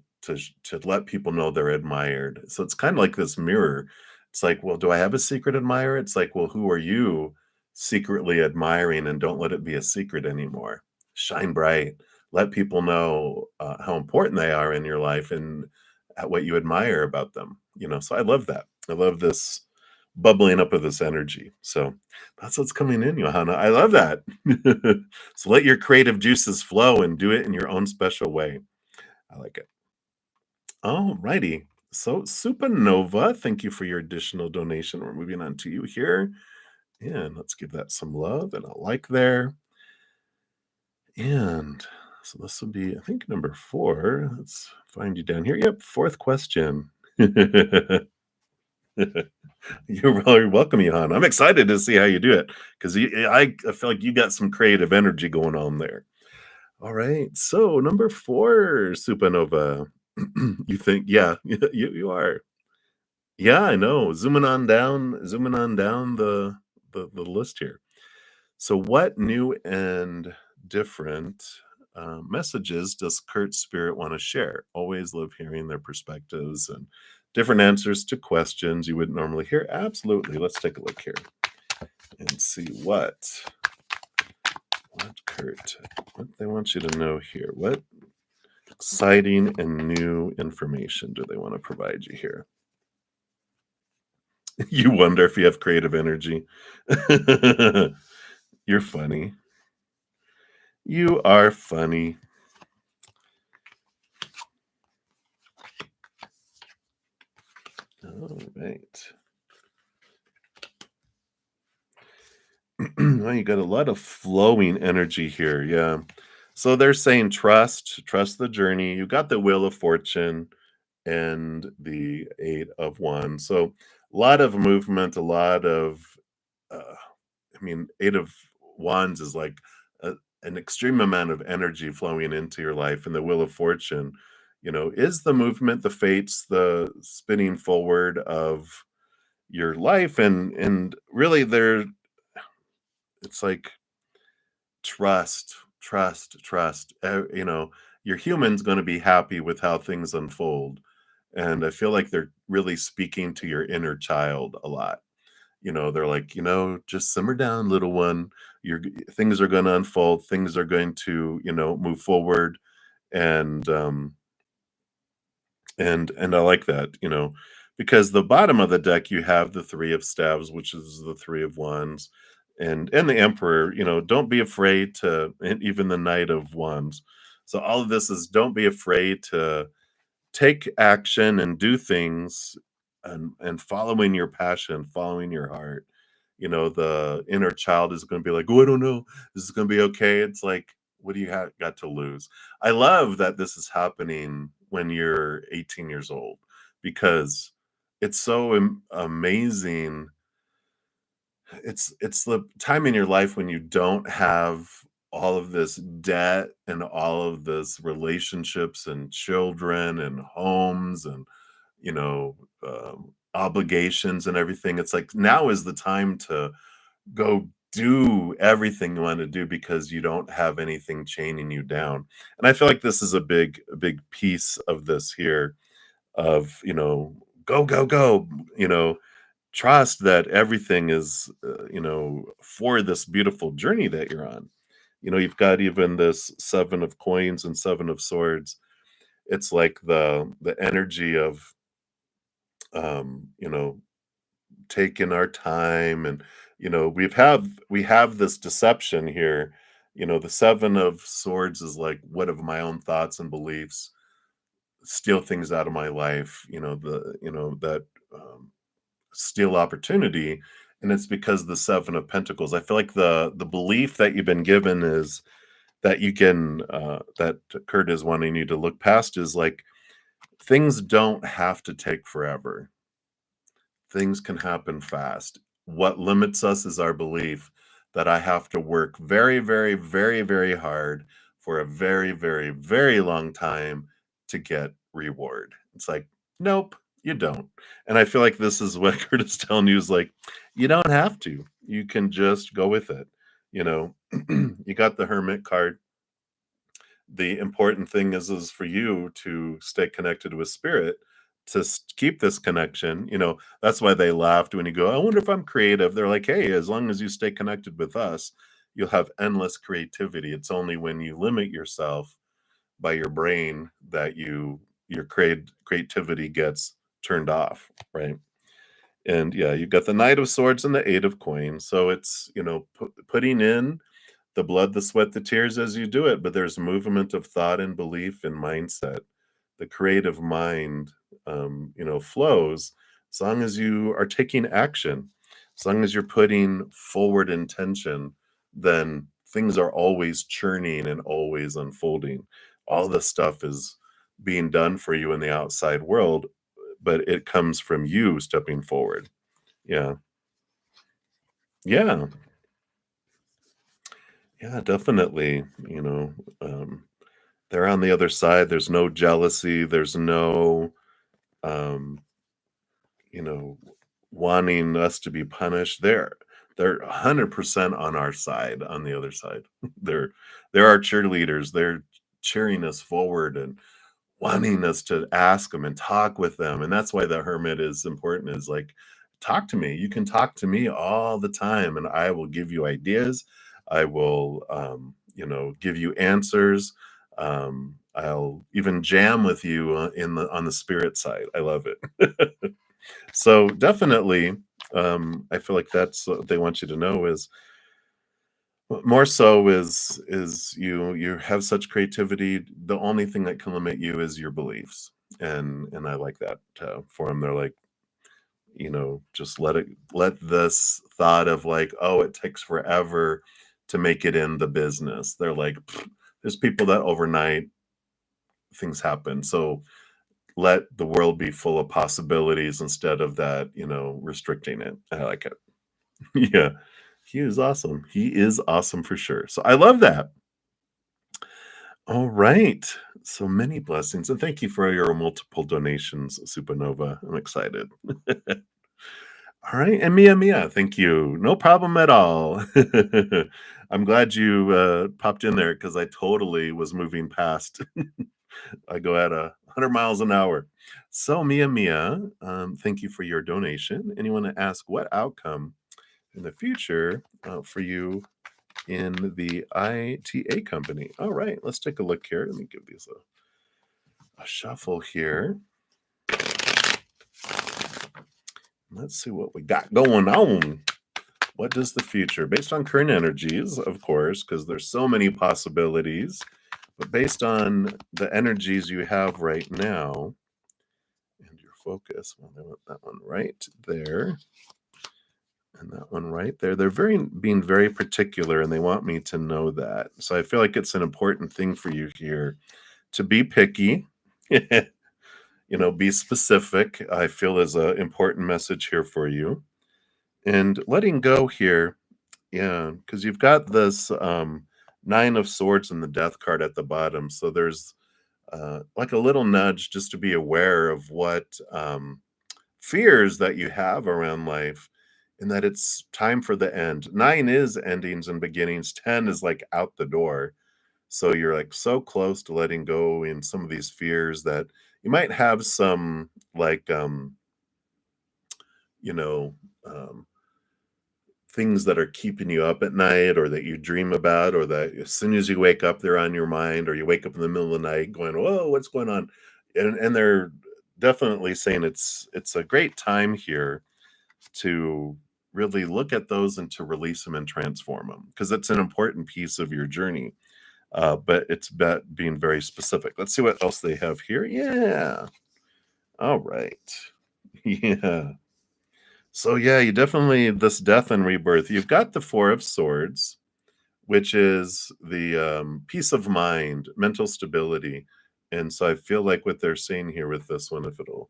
let people know they're admired. So it's kind of like this mirror. It's like, well, do I have a secret admirer? It's like, well, who are you secretly admiring, and don't let it be a secret anymore. Shine bright. Let people know how important they are in your life, and what you admire about them. So I love that. I love this bubbling up of this energy. So that's what's coming in, Johanna. I love that. So let your creative juices flow and do it in your own special way. I like it. All righty. So Supernova, thank you for your additional donation. We're moving on to you here. And let's give that some love and a like there. And So this would be, I think, number 4. Let's find you down here. Yep, 4th question. You're very welcome, Johan. I'm excited to see how you do it because I feel like you got some creative energy going on there. All right. So number 4, supernova. You think, yeah, you are. Yeah, I know. Zooming on down the list here. So what new and different messages does Kurt's spirit want to share? Always love hearing their perspectives and different answers to questions you wouldn't normally hear. Absolutely. Let's take a look here and see Kurt, what they want you to know here. What exciting and new information do they want to provide you here? You wonder if you have creative energy. You're funny. You are funny. All right. Well, you got a lot of flowing energy here. Yeah. So they're saying trust the journey. You got the Wheel of Fortune and the 8 of Wands. So a lot of movement, a lot of, uh, I mean, 8 of Wands is like an extreme amount of energy flowing into your life. And the Wheel of Fortune, is the movement, the fates, the spinning forward of your life. And really it's like trust. Your human's going to be happy with how things unfold. And I feel like they're really speaking to your inner child a lot. They're like, just simmer down, little one. Things are going to unfold. Things are going to, move forward. And and I like that, because the bottom of the deck you have the 3 of Staves, which is the 3 of Wands, and the Emperor. Don't be afraid to, and even the Knight of Wands. So all of this is, don't be afraid to take action and do things, and following your passion, following your heart. The inner child is going to be like, oh, I don't know, this is going to be okay. It's like, what do you got to lose? I love that this is happening when you're 18 years old, because it's so amazing. It's the time in your life when you don't have all of this debt and all of this relationships and children and homes and obligations and everything. It's like now is the time to go do everything you want to do because you don't have anything chaining you down. And I feel like this is a big piece of this here, of go, you know trust that everything is, for this beautiful journey that you're on. You've got even this 7 of Coins and 7 of Swords. It's like the energy of, taking our time. And we have this deception here. The 7 of Swords is like, what of my own thoughts and beliefs steal things out of my life, that steal opportunity. And it's because the 7 of Pentacles, I feel like the belief that you've been given is that you can, that Kurt is wanting you to look past, is like, things don't have to take forever. Things can happen fast. What limits us is our belief that I have to work very, very, very, very hard for a very, very, very long time to get reward. It's like, nope, you don't. And I feel like this is what Curtis telling you, is like, you don't have to. You can just go with it. You know, you got the Hermit card. The important thing is for you to stay connected with spirit, to keep this connection. That's why they laughed when you go, I wonder if I'm creative. They're like, hey, as long as you stay connected with us, you'll have endless creativity. It's only when you limit yourself by your brain that your creativity gets turned off, right? And yeah, you've got the Knight of Swords and the 8 of Coins. So it's, putting in the blood, the sweat, the tears as you do it, but there's movement of thought and belief and mindset. The creative mind, flows as long as you are taking action, as long as you're putting forward intention. Then things are always churning and always unfolding. All this stuff is being done for you in the outside world, but it comes from you stepping forward. Yeah. Yeah. Yeah, definitely. They're on the other side. There's no jealousy. There's no, um, you know, wanting us to be punished. They're 100% on our side, on the other side. They're they're our cheerleaders. They're cheering us forward and wanting us to ask them and talk with them. And that's why the hermit is important, is like, talk to me. You can talk to me all the time and I will give you ideas. I will give you answers. I'll even jam with you in the on the spirit side. I love it. So definitely, I feel like that's what they want you to know is more so is you have such creativity. The only thing that can limit you is your beliefs, and I like that for them. They're like, just let this thought of like, oh, it takes forever to make it in the business. They're like, "Pfft, there's people that overnight things happen. So let the world be full of possibilities instead of that, restricting it. I like it. Yeah. He is awesome. He is awesome for sure. So I love that. All right. So many blessings. And thank you for your multiple donations, Supernova. I'm excited. All right. And Mia, thank you. No problem at all. I'm glad you popped in there because I totally was moving past. I go at 100 miles an hour. So, Mia, thank you for your donation. And you want to ask what outcome in the future for you in the ITA company? All right, let's take a look here. Let me give these a shuffle here. Let's see what we got going on. What does the future, based on current energies, of course, because there's so many possibilities, but based on the energies you have right now, and your focus. Well, I want that one right there and that one right there. They're being very particular and they want me to know that. So I feel like it's an important thing for you here to be picky, be specific. I feel is an important message here for you. And letting go here, yeah, because you've got this nine of swords and the death card at the bottom. So there's like a little nudge just to be aware of what fears that you have around life and that it's time for the end. Nine is endings and beginnings, 10 is like out the door. So you're like so close to letting go in some of these fears that you might have some like, you know, um, things that are keeping you up at night or that you dream about or that as soon as you wake up they're on your mind or you wake up in the middle of the night going, whoa, what's going on? And they're definitely saying it's a great time here to really look at those and to release them and transform them because it's an important piece of your journey. But it's about being very specific. Let's see what else they have here. Yeah. All right. Yeah. So yeah, you definitely this death and rebirth. You've got the Four of Swords, which is the peace of mind, mental stability. And so I feel like what they're saying here with this one, if it'll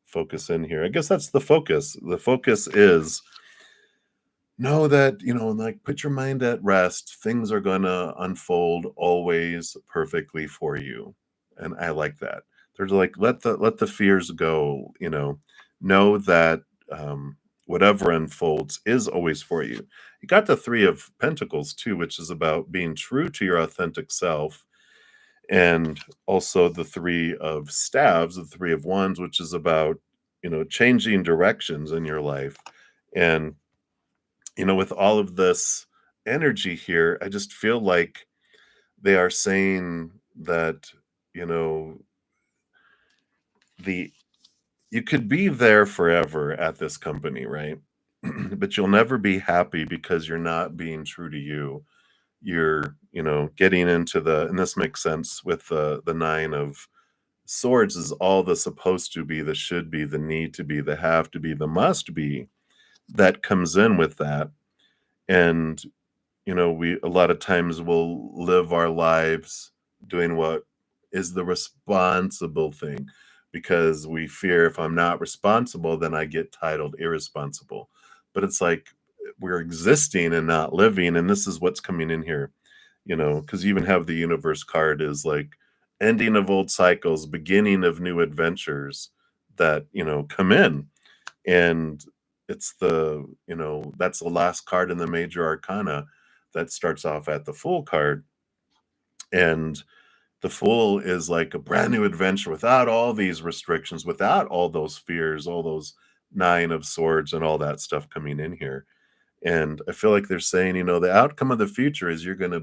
focus in here, I guess that's the focus. The focus is know that, like put your mind at rest. Things are going to unfold always perfectly for you. And I like that. There's like, let the fears go, know that whatever unfolds is always for you. You got the Three of Pentacles too, which is about being true to your authentic self. And also the Three of Staves, the Three of Wands, which is about, changing directions in your life. And with all of this energy here, I just feel like they are saying that, you know, the you could be there forever at this company, right? But you'll never be happy because you're not being true to you. You're, getting into and this makes sense with the Nine of Swords is all the supposed to be, the should be, the need to be, the have to be, the must be that comes in with that. And we a lot of times will live our lives doing what is the responsible thing because we fear if I'm not responsible, then I get titled irresponsible. But it's like we're existing and not living, and this is what's coming in here, because you even have the universe card is like ending of old cycles, beginning of new adventures that, come in. And it's that's the last card in the major arcana that starts off at the Fool card. And the Fool is like a brand new adventure without all these restrictions, without all those fears, all those Nine of Swords and all that stuff coming in here. And I feel like they're saying, the outcome of the future is you're going to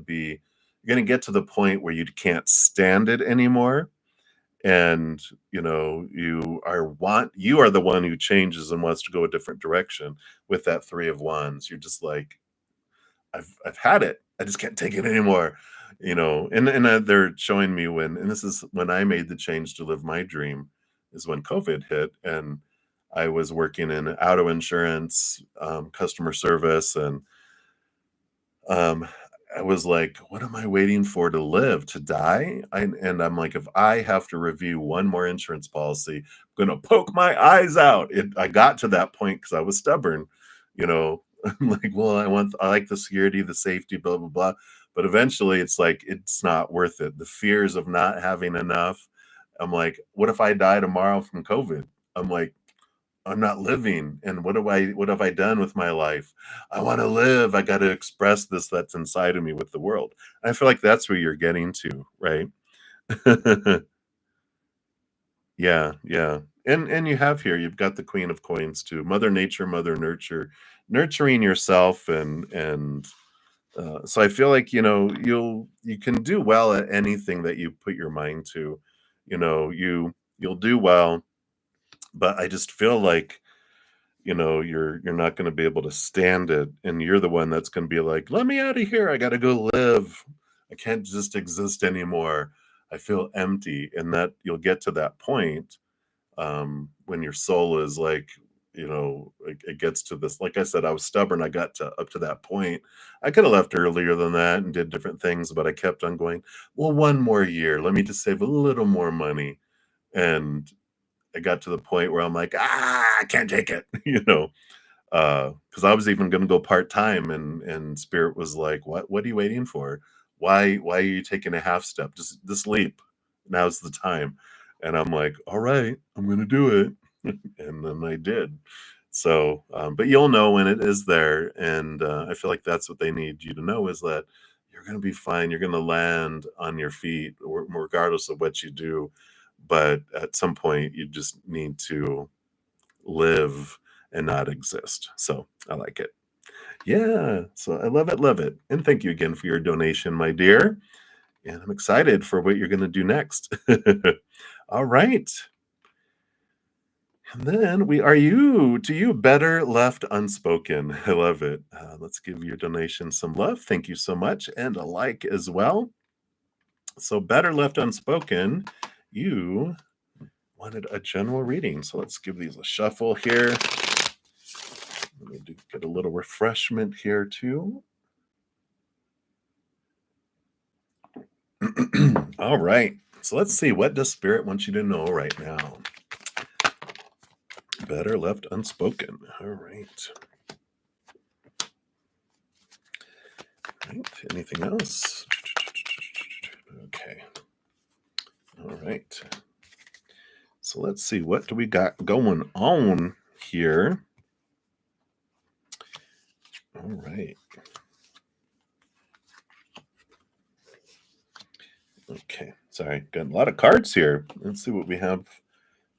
get to the point where you can't stand it anymore. And you are the one who changes and wants to go a different direction. With that Three of Wands, you're just like, I've had it. I just can't take it anymore. And they're showing me and this is when I made the change to live my dream, is when COVID hit. And I was working in auto insurance, customer service, and um, I was like, "What am I waiting for to live? To die?" And I'm like, "If I have to review one more insurance policy, I'm gonna poke my eyes out." I got to that point because I was stubborn, you know. I'm like, "Well, I like the security, the safety, blah blah blah," but eventually, it's like it's not worth it. The fears of not having enough. I'm like, "What if I die tomorrow from COVID?" I'm like, I'm not living, and what have I done with my life? I wanna live, I gotta express this that's inside of me with the world. I feel like that's where you're getting to, right? Yeah, yeah, and you have here, you've got the Queen of Coins too, Mother Nature, Mother Nurture, nurturing yourself and so I feel like, you can do well at anything that you put your mind to. You'll do well, but I just feel like you're not gonna be able to stand it, and you're the one that's gonna be like, "Let me out of here, I gotta go live. I can't just exist anymore. I feel empty," and that you'll get to that point, when your soul is like, it gets to this like I said, I was stubborn, I got to up to that point. I coulda left earlier than that and did different things, but I kept on going, "Well, 1 more year, let me just save a little more money," and I got to the point where I'm like, I can't take it," because I was even gonna go part-time and Spirit was like, What are you waiting for? Why are you taking a half step? Just leap. Now's the time." And I'm like, "Alright, I'm gonna do it." And then I did. So, but you'll know when it is there, and, I feel like that's what they need you to know is that you're gonna be fine, you're gonna land on your feet regardless of what you do, but at some point, you just need to live and not exist. So I like it. Yeah. So I love it. And thank you again for your donation, my dear. And I'm excited for what you're going to do next. All right. And then we are you to you better left unspoken. I love it. Let's give your donation some love. Thank you so much. And a like as well. So, better left unspoken, you wanted a general reading. So, let's give these a shuffle here. Let me get a little refreshment here too. All right. So let's see. What does Spirit want you to know right now? Better left unspoken. All right. Right. Anything else? Okay. All right. So let's see. What do we got going on here? All right. Okay. Sorry. Got a lot of cards here. Let's see what we have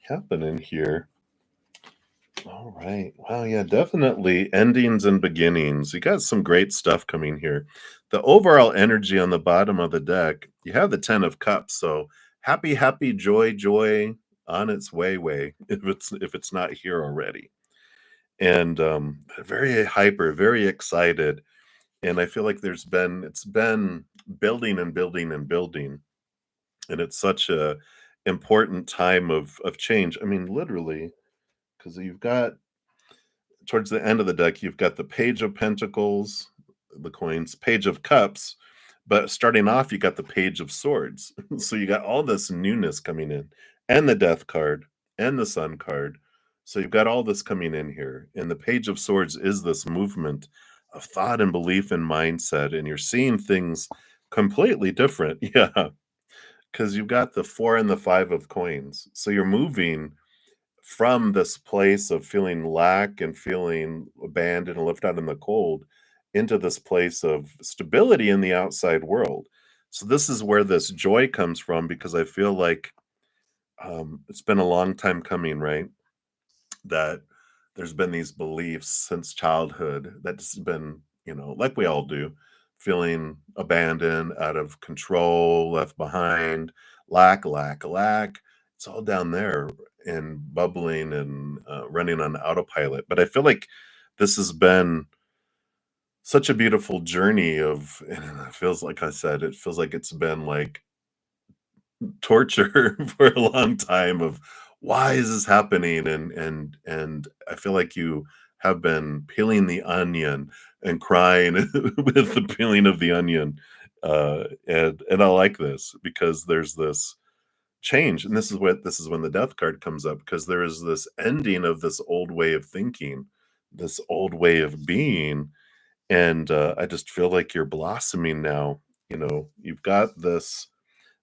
happening here. All right. Wow. Yeah, definitely endings and beginnings. You got some great stuff coming here. The overall energy on the bottom of the deck, you have the 10 of cups. So happy, happy, joy, joy on its way, if it's not here already. And very hyper, very excited. And I feel like it's been building and building and building. And it's such a important time of change. I mean, literally, because you've got towards the end of the deck, you've got the Page of Pentacles, the coins, Page of Cups, but starting off, you got the Page of Swords. So you got all this newness coming in, and the Death card, and the Sun card. So you've got all this coming in here. And the Page of Swords is this movement of thought and belief and mindset, and you're seeing things completely different. Yeah, because you've got the 4 and the 5 of coins. So you're moving from this place of feeling lack and feeling abandoned and left out in the cold into this place of stability in the outside world. So this is where this joy comes from because I feel like it's been a long time coming, right? That there's been these beliefs since childhood that's been, like we all do, feeling abandoned, out of control, left behind, lack, lack, lack. It's all down there and bubbling and running on autopilot. But I feel like this has been such a beautiful journey of, and it feels like I said, it feels like it's been like torture for a long time of why is this happening and I feel like you have been peeling the onion and crying with the peeling of the onion and I like this because there's this change and this is when the death card comes up because there is this ending of this old way of thinking, this old way of being, and I just feel like you're blossoming now. You've got this,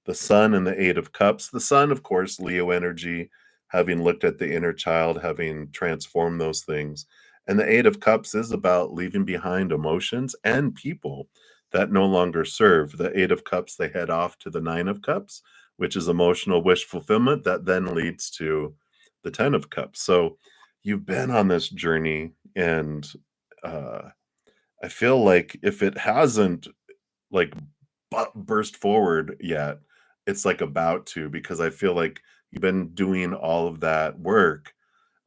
the Sun and the Eight of Cups. The Sun, of course, Leo energy, having looked at the inner child, having transformed those things. And the Eight of Cups is about leaving behind emotions and people that no longer serve. The Eight of Cups, they head off to the Nine of Cups, which is emotional wish fulfillment that then leads to the Ten of Cups. So you've been on this journey, and uh, I feel like if it hasn't like burst forward yet. It's like about to because I feel like you've been doing all of that work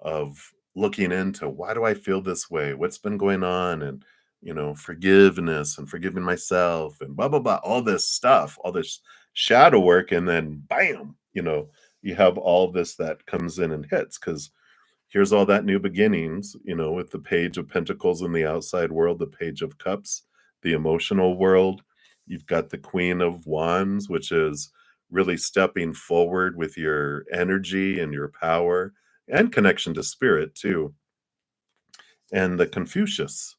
of looking into why do I feel this way? What's been going on? And forgiveness and forgiving myself and blah blah blah, all this stuff, all this shadow work, and then bam, you have all this that comes in and hits because here's all that new beginnings, with the Page of Pentacles in the outside world, the Page of Cups, the emotional world. You've got the Queen of Wands, which is really stepping forward with your energy and your power and connection to spirit, too. And the Confucius,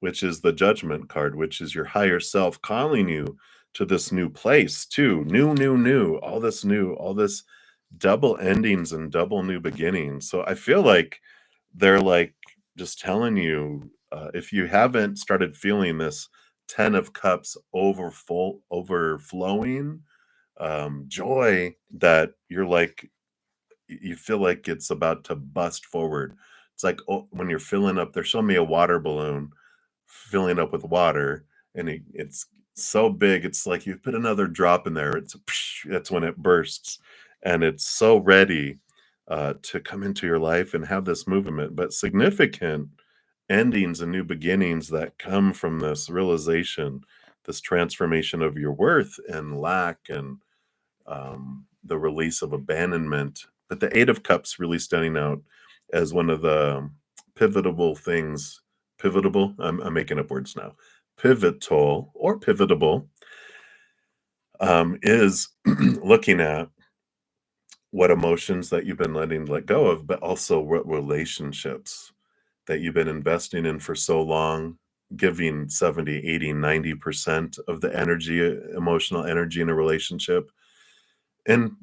which is the Judgment card, which is your higher self calling you to this new place, too. New, new, new, all this double endings and double new beginnings. So I feel like they're like just telling you if you haven't started feeling this 10 of cups overflowing joy that you're like you feel like it's about to bust forward. It's like, oh, when you're filling up, they're showing me a water balloon filling up with water, and it's so big. It's like you put another drop in there. That's when it bursts, and it's so ready to come into your life and have this movement. But significant endings and new beginnings that come from this realization, this transformation of your worth and lack and the release of abandonment. But the Eight of Cups really standing out as one of the pivotal things. Pivotable, I'm making up words now. Pivotal or pivotable is looking at what emotions that you've been letting let go of, but also what relationships that you've been investing in for so long, giving 70, 80, 90% of the energy, emotional energy in a relationship. And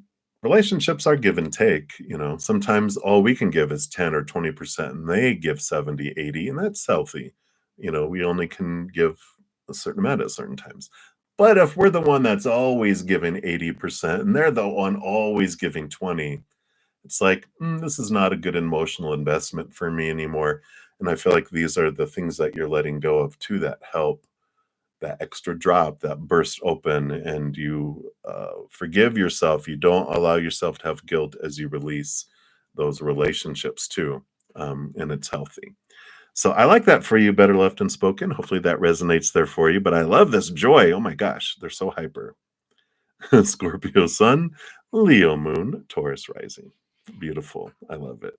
relationships are give and take. Sometimes all we can give is 10 or 20%, and they give 70, 80, and that's healthy. We only can give a certain amount at certain times. But if we're the one that's always giving 80% and they're the one always giving 20, it's like, this is not a good emotional investment for me anymore. And I feel like these are the things that you're letting go of too that help, that extra drop that burst open, and you forgive yourself. You don't allow yourself to have guilt as you release those relationships too. And it's healthy. So I like that for you, Better Left Unspoken. Hopefully that resonates there for you. But I love this joy. Oh my gosh, they're so hyper. Scorpio Sun, Leo Moon, Taurus Rising. Beautiful. I love it.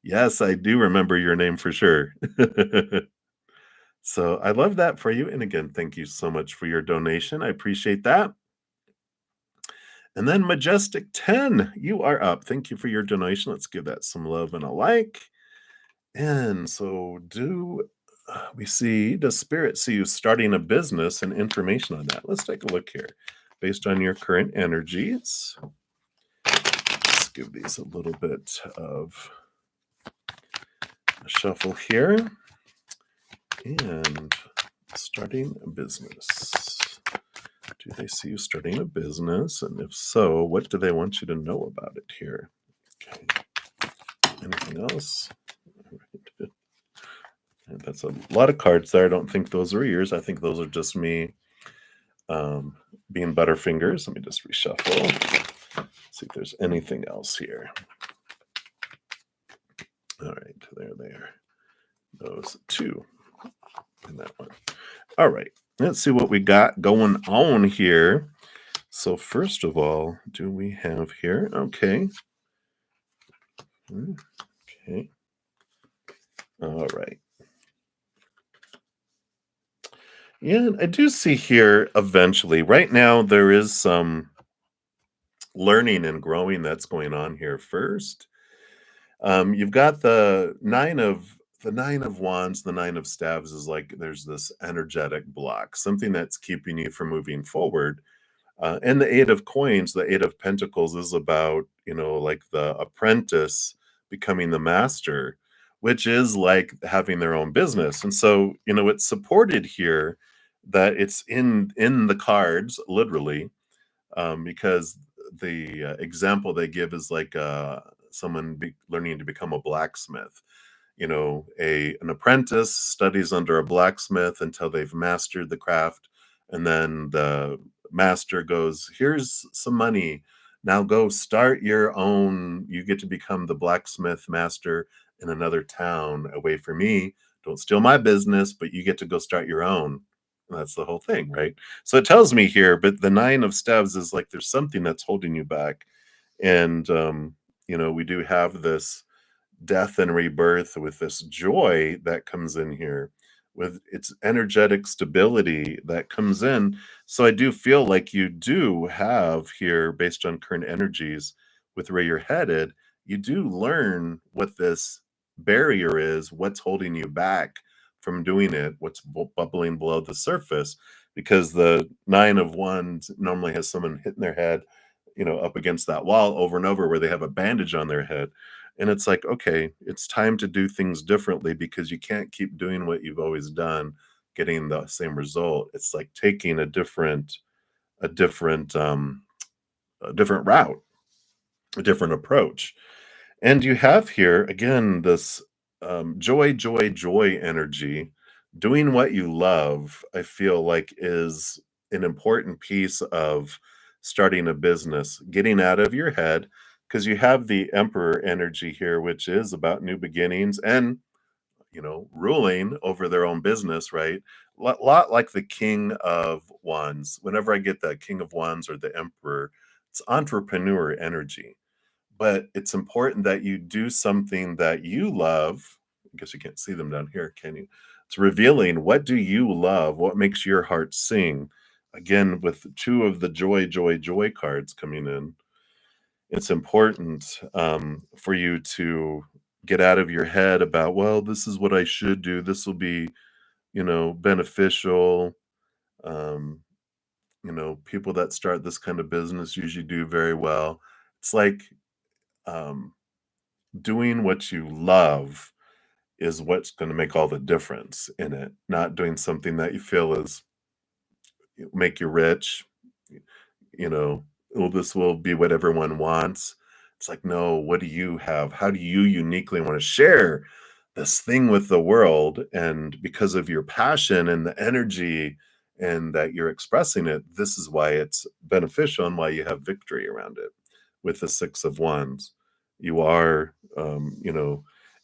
Yes, I do remember your name for sure. So I love that for you. And again, thank you so much for your donation. I appreciate that. And then Majestic 10, you are up. Thank you for your donation. Let's give that some love and a like. And so, we see, does Spirit see you starting a business and information on that? Let's take a look here. Based on your current energies, let's give these a little bit of a shuffle here. And starting a business. Do they see you starting a business? And if so, what do they want you to know about it here? Okay. Anything else? All right. And that's a lot of cards there. I don't think those are yours. I think those are just me being Butterfingers. Let me just reshuffle. See if there's anything else here. All right, there they are. Those two and that one. All right, let's see what we got going on here. So first of all, do we have here? Okay. Okay. All right. Yeah, I do see here eventually. Right now, there is some learning and growing that's going on here first. You've got the nine of wands, the nine of staves is like there's this energetic block, something that's keeping you from moving forward. And the eight of coins, the eight of pentacles is about, like the apprentice becoming the master, which is like having their own business. And so, it's supported here that it's in the cards, literally, because the example they give is like someone learning to become a blacksmith. An apprentice studies under a blacksmith until they've mastered the craft, and then the master goes, "Here's some money. Now go start your own. You get to become the blacksmith master in another town away from me. Don't steal my business, but you get to go start your own." And that's the whole thing, right? So it tells me here, but the nine of staves is like there's something that's holding you back. And we do have this death and rebirth with this joy that comes in here, with its energetic stability that comes in. So I do feel like you do have here, based on current energies with where you're headed, you do learn what this barrier is, what's holding you back from doing it, what's bubbling below the surface. Because the nine of wands normally has someone hitting their head, up against that wall over and over, where they have a bandage on their head. And it's like, okay, it's time to do things differently, because you can't keep doing what you've always done, getting the same result. It's like taking a different, a different route, a different approach. And you have here again this joy, joy, joy energy. Doing what you love, I feel like, is an important piece of starting a business, getting out of your head, because you have the emperor energy here, which is about new beginnings and, ruling over their own business, right? Lot like the king of wands. Whenever I get that king of wands or the emperor, it's entrepreneur energy. But it's important that you do something that you love. I guess you can't see them down here, can you? It's revealing, what do you love? What makes your heart sing? Again, with two of the joy, joy, joy cards coming in, it's important for you to get out of your head about, well, this is what I should do. This will be, beneficial. Um, People that start this kind of business usually do very well. It's like, um, doing what you love is what's going to make all the difference in it, not doing something that you feel is make you rich, you know, oh, this will be what everyone wants. It's like, no, what do you have? How do you uniquely want to share this thing with the world? And because of your passion and the energy and that you're expressing it, this is why it's beneficial and why you have victory around it. With the six of wands, you are,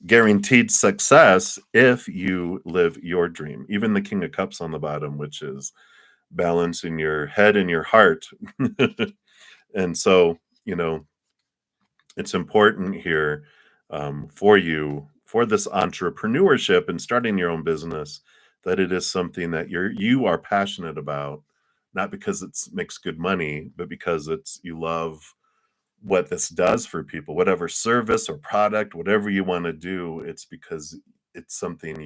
guaranteed success if you live your dream. Even the king of cups on the bottom, which is balancing your head and your heart. And so, it's important here, for you, for this entrepreneurship and starting your own business, that it is something that you are passionate about, not because it makes good money, but because you love what this does for people, whatever service or product, whatever you want to do, it's because it's something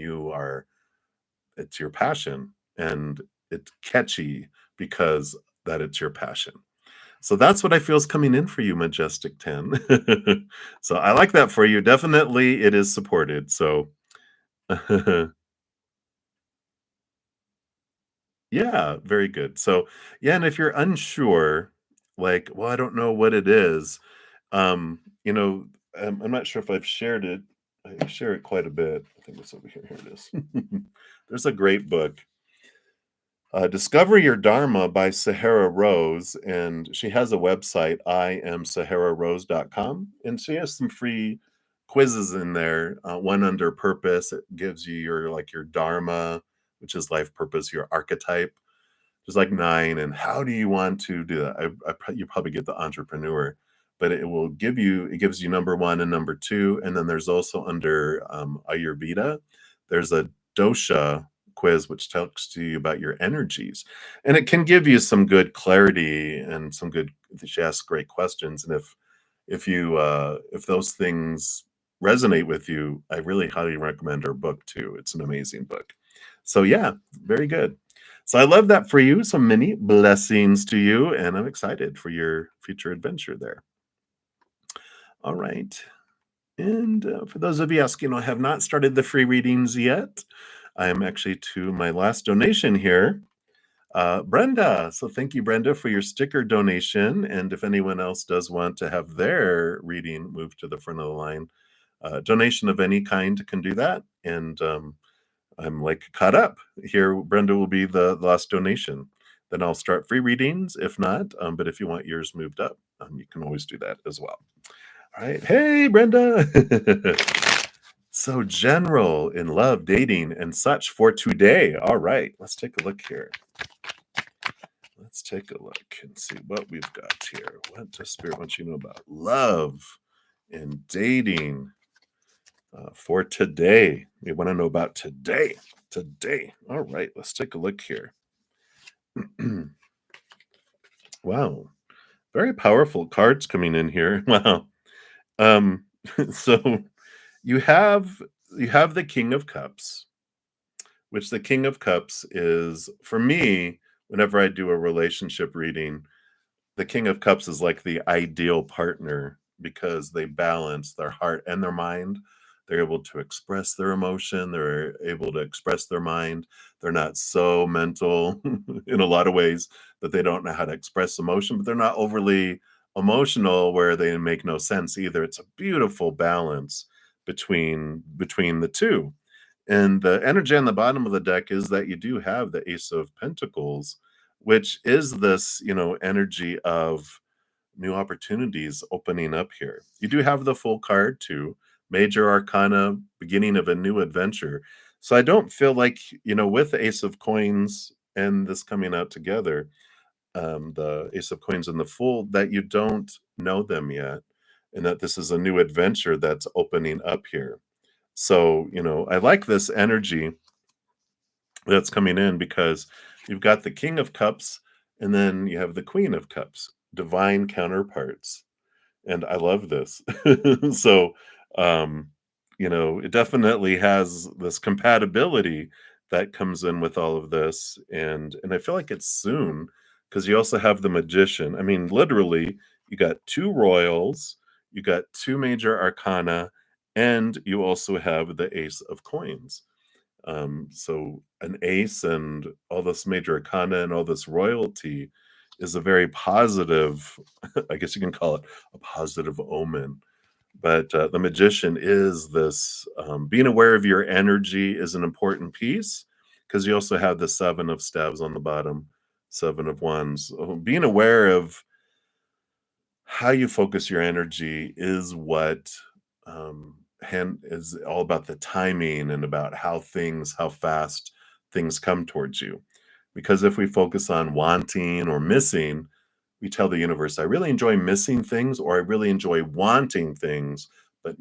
it's your passion, and it's catchy because that it's your passion. So that's what I feel is coming in for you, Majestic 10. So I like that for you. Definitely it is supported. So yeah, very good. So yeah, and if you're unsure, like, well, I don't know what it is, you know, I'm not sure if I've shared it. I share it quite a bit. I think it's over here. Here it is. There's a great book, Discover Your Dharma by Sahara Rose, and she has a website, iamsahararose.com, and she has some free quizzes in there. One under purpose, it gives you your dharma, which is life purpose, your archetype. There's like 9, and how do you want to do that? You probably get the entrepreneur, but it gives you number 1 and number 2, and then there's also under Ayurveda, there's a dosha quiz which talks to you about your energies, and it can give you some good clarity and some good. She asks great questions, and if those things resonate with you, I really highly recommend her book too. It's an amazing book. So yeah, very good. So I love that for you. So many blessings to you, and I'm excited for your future adventure there. All right. And for those of you asking, I have not started the free readings yet. I am actually to my last donation here. Brenda. So thank you, Brenda, for your sticker donation. And if anyone else does want to have their reading moved to the front of the line, donation of any kind can do that. And I'm like caught up here. Brenda will be the last donation. Then I'll start free readings if not. But if you want yours moved up, you can always do that as well. All right. Hey, Brenda. So general in love, dating, and such for today. All right. Let's take a look here. Let's take a look and see what we've got here. What does Spirit want you to know about love and dating for today? We want to know about today. Today. All right, let's take a look here. Wow, very powerful cards coming in here. Wow. Um, so you have the King of Cups, which the King of Cups is for me. Whenever I do a relationship reading, the King of Cups is like the ideal partner because they balance their heart and their mind. They're able to express their emotion, they're able to express their mind. They're not so mental in a lot of ways that they don't know how to express emotion, but they're not overly emotional where they make no sense either. It's a beautiful balance between the two. And the energy on the bottom of the deck is that you do have the Ace of Pentacles, which is this, energy of new opportunities opening up here. You do have the full card too, Major Arcana, beginning of a new adventure. So I don't feel like, with the Ace of Coins and this coming out together, the Ace of Coins and the Fool, that you don't know them yet, and that this is a new adventure that's opening up here. So, I like this energy that's coming in because you've got the King of Cups and then you have the Queen of Cups, divine counterparts. And I love this. So, um, it definitely has this compatibility that comes in with all of this. And I feel like it's soon because you also have the Magician. I mean, literally, you got 2 royals, you got 2 major arcana, and you also have the Ace of Coins. So an ace and all this major arcana and all this royalty is a very positive, I guess you can call it a positive omen. But the magician is this being aware of your energy is an important piece because you also have the 7 of staves on the bottom, 7 of wands. Being aware of how you focus your energy is what is all about the timing and about how fast things come towards you. Because if we focus on wanting or missing, we tell the universe, I really enjoy missing things or I really enjoy wanting things. But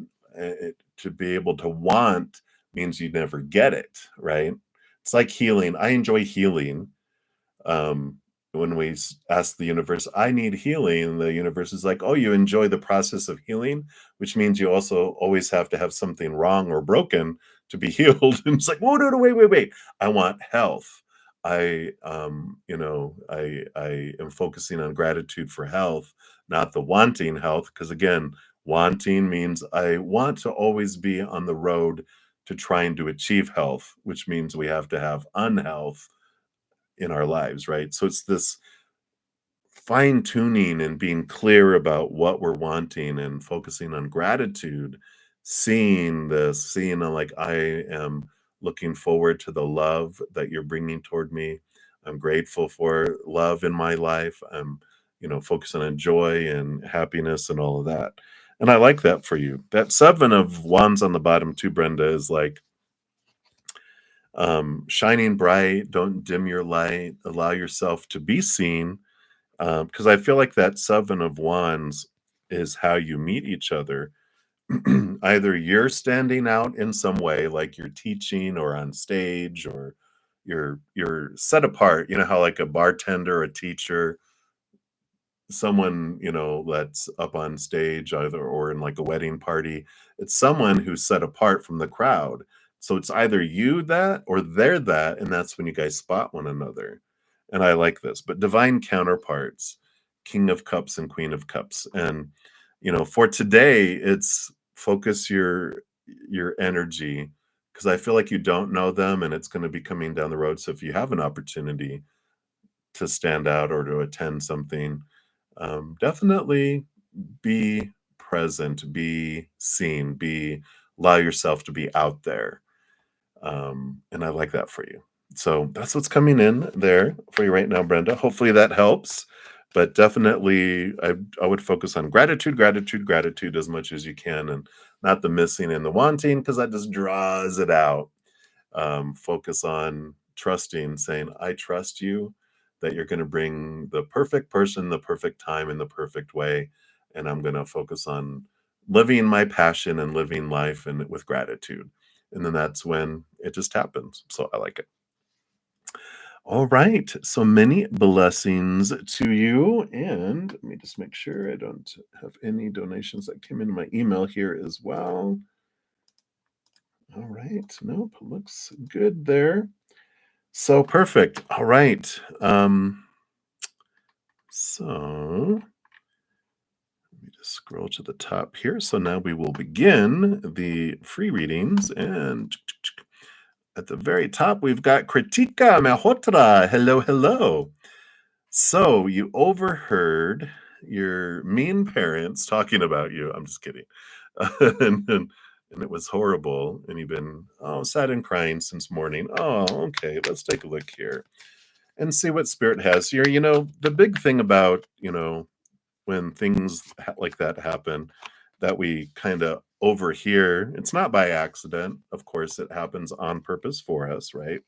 to be able to want means you never get it, right? It's like healing. I enjoy healing. um, when we ask the universe, I need healing, the universe is like, oh, you enjoy the process of healing, which means you also always have to have something wrong or broken to be healed. And it's like, whoa, no, no, wait, wait, wait. I want health. I am focusing on gratitude for health, not the wanting health. Because again, wanting means I want to always be on the road to trying to achieve health, which means we have to have unhealth in our lives, right? So it's this fine tuning and being clear about what we're wanting and focusing on gratitude, seeing this, seeing like I am looking forward to the love that you're bringing toward me. I'm grateful for love in my life. I'm, focusing on joy and happiness and all of that. And I like that for you. That seven of wands on the bottom too, Brenda, is like shining bright. Don't dim your light. Allow yourself to be seen, because I feel like that seven of wands is how you meet each other. Either you're standing out in some way, like you're teaching or on stage, or you're set apart. You know how like a bartender, a teacher, someone, that's up on stage either or in like a wedding party, it's someone who's set apart from the crowd. So it's either you that or they're that, and that's when you guys spot one another. And I like this. But divine counterparts, king of cups and queen of cups. And for today, it's focus your energy, because I feel like you don't know them and it's going to be coming down the road. So if you have an opportunity to stand out or to attend something, definitely be present, be seen, allow yourself to be out there. And I like that for you. So that's what's coming in there for you right now, Brenda. Hopefully that helps. But definitely, I would focus on gratitude, gratitude, gratitude as much as you can, and not the missing and the wanting, because that just draws it out. Focus on trusting, saying, I trust you that you're going to bring the perfect person, the perfect time, in the perfect way. And I'm going to focus on living my passion and living life and with gratitude. And then that's when it just happens. So I like it. All right. So many blessings to you. And let me just make sure I don't have any donations that came in my email here as well. All right. Nope. Looks good there. So perfect. All right. So let me just scroll to the top here. So now we will begin the free readings. And at the very top, we've got Kritika Malhotra. Hello, hello. So you overheard your mean parents talking about you. I'm just kidding. And it was horrible. And you've been, sad and crying since morning. Oh, okay. Let's take a look here and see what spirit has here. The big thing about, when things like that happen, that we kind of overhear, it's not by accident. Of course, it happens on purpose for us, right?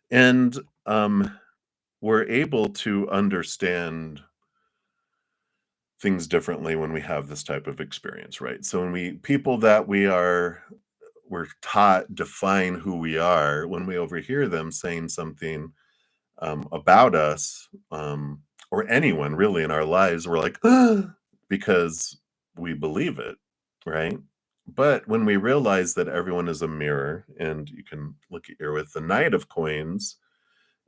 And we're able to understand things differently when we have this type of experience, right? So when people that we're taught define who we are, when we overhear them saying something about us, or anyone really in our lives, we're like, because we believe it, right? But when we realize that everyone is a mirror, and you can look at here with the Knight of Coins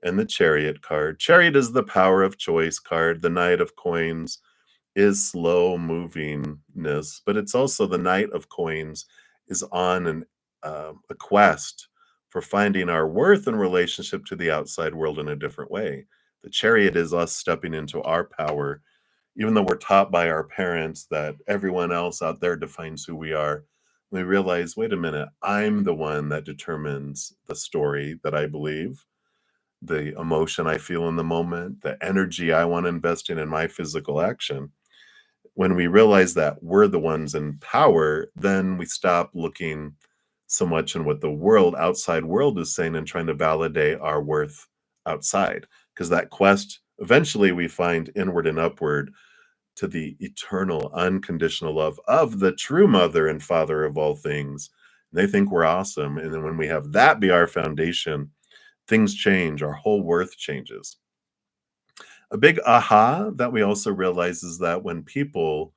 and the Chariot card. Chariot is the power of choice card. The Knight of Coins is slow movingness, but it's also the Knight of Coins is on a quest for finding our worth in relationship to the outside world in a different way. The Chariot is us stepping into our power, even though we're taught by our parents that everyone else out there defines who we are. We realize, wait a minute, I'm the one that determines the story that I believe, the emotion I feel in the moment, the energy I want to invest in my physical action. When we realize that we're the ones in power, then we stop looking so much in what the outside world is saying and trying to validate our worth outside. Because that quest, eventually we find inward and upward to the eternal, unconditional love of the true mother and father of all things. They think we're awesome. And then when we have that be our foundation, things change, our whole worth changes. A big aha that we also realize is that when people,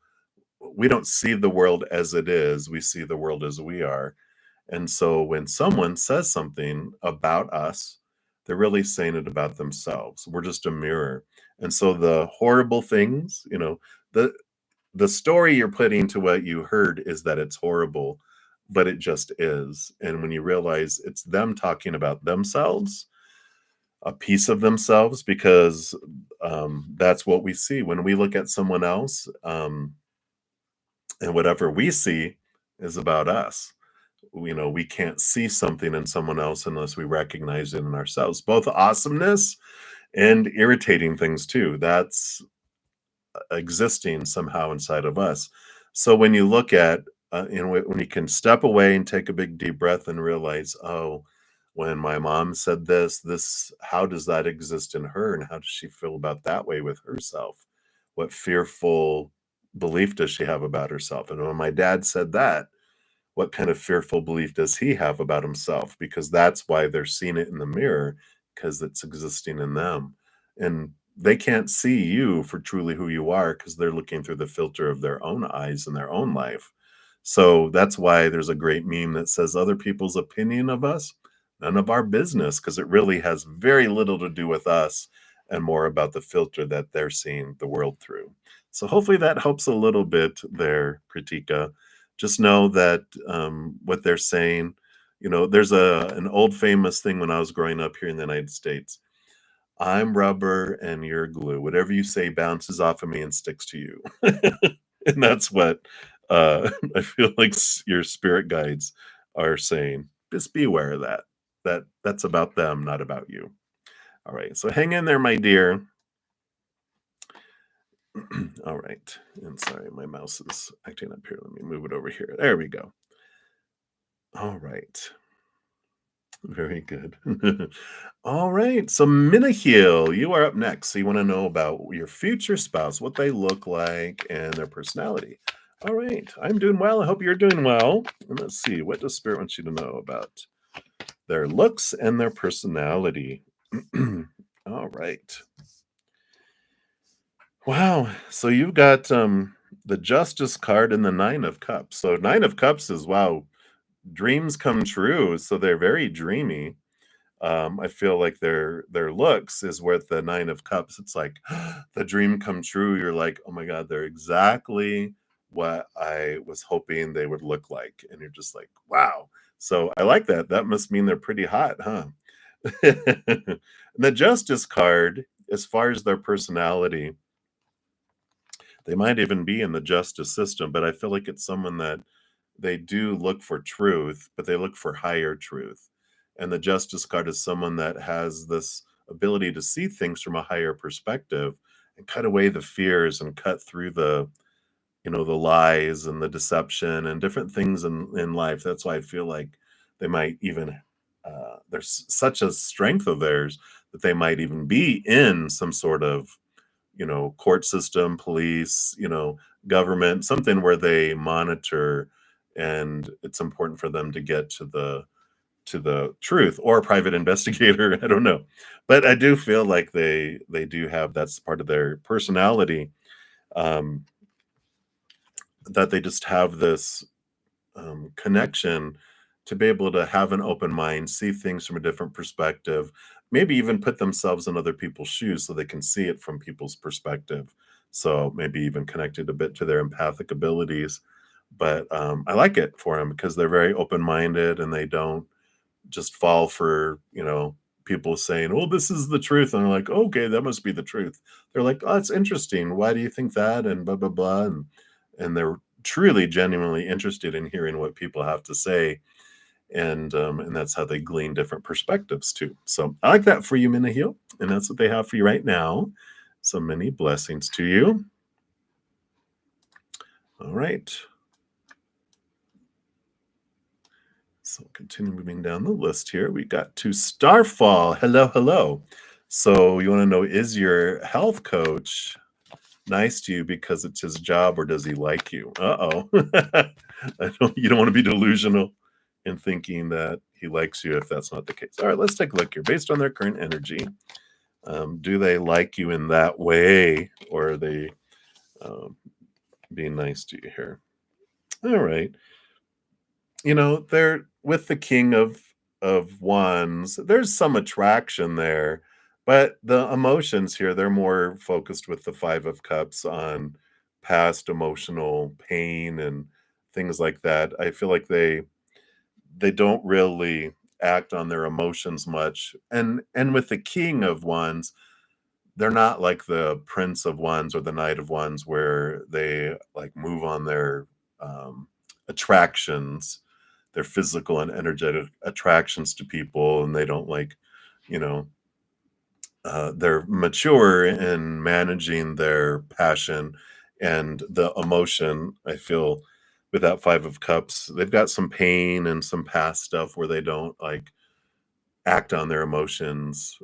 we don't see the world as it is, we see the world as we are. And so when someone says something about us, they're really saying it about themselves. We're just a mirror. And so the horrible things, the the story you're putting to what you heard is that it's horrible, but it just is. And when you realize it's them talking about themselves, a piece of themselves, because that's what we see when we look at someone else, and whatever we see is about us. We can't see something in someone else unless we recognize it in ourselves, both awesomeness and irritating things too. That's existing somehow inside of us. So when you look at, when you can step away and take a big deep breath and realize, oh, when my mom said this, how does that exist in her? And how does she feel about that way with herself? What fearful belief does she have about herself? And when my dad said that, what kind of fearful belief does he have about himself? Because that's why they're seeing it in the mirror, because it's existing in them. And they can't see you for truly who you are because they're looking through the filter of their own eyes and their own life. So that's why there's a great meme that says other people's opinion of us, none of our business, because it really has very little to do with us and more about the filter that they're seeing the world through. So hopefully that helps a little bit there, Kritika. Just know that what they're saying, there's an old famous thing when I was growing up here in the United States. I'm rubber and you're glue. Whatever you say bounces off of me and sticks to you. And that's what I feel like your spirit guides are saying. Just be aware of that. That's about them, not about you. All right. So hang in there, my dear. All right. And sorry, my mouse is acting up here. Let me move it over here. There we go. All right. Very good. All right. So, Minahil, you are up next. So, you want to know about your future spouse, what they look like, and their personality. All right. I'm doing well. I hope you're doing well. And let's see. What does Spirit want you to know about their looks and their personality? All right. Wow. So, you've got the Justice card and the Nine of Cups. So, Nine of Cups is, wow, dreams come true. So, they're very dreamy. I feel like their looks is with the Nine of Cups. It's like the dream come true. You're like, oh my God, they're exactly what I was hoping they would look like. And you're just like, wow. So I like that. That must mean they're pretty hot, huh? The Justice card, as far as their personality, they might even be in the justice system, but I feel like it's someone that they do look for truth, but they look for higher truth. And the justice card is someone that has this ability to see things from a higher perspective and cut away the fears and cut through the lies and the deception and different things in life. That's why I feel like they might even, there's such a strength of theirs that they might even be in some sort of, court system, police, government, something where they monitor, and it's important for them to get to the truth, or a private investigator. I don't know, but I do feel like they do have, that's part of their personality, um, that they just have this connection to be able to have an open mind, see things from a different perspective, maybe even put themselves in other people's shoes so they can see it from people's perspective. So maybe even connected a bit to their empathic abilities. But I like it for them because they're very open minded and they don't just fall for, people saying, oh, this is the truth. And they're like, okay, that must be the truth. They're like, oh, it's interesting. Why do you think that? And blah, blah, blah. And they're truly genuinely interested in hearing what people have to say, and that's how they glean different perspectives too. So I like that for you, Minahil, and that's what they have for you right now. So many blessings to you. All right. So continue moving down the list here. We got to Starfall. Hello, hello. So you want to know, is your health coach nice to you because it's his job, or does he like you? Uh-oh. You don't want to be delusional. and thinking that he likes you if that's not the case. All right, let's take a look here. Based on their current energy, do they like you in that way, or are they being nice to you here? All right. They're with the king of wands. There's some attraction there, but the emotions here, they're more focused with the five of cups on past emotional pain and things like that. I feel like they don't really act on their emotions much. And with the king of wands, they're not like the prince of wands or the knight of wands where they like move on their attractions, their physical and energetic attractions to people, and they don't like, you know, they're mature in managing their passion and the emotion. I feel with that five of cups, they've got some pain and some past stuff where they don't like act on their emotions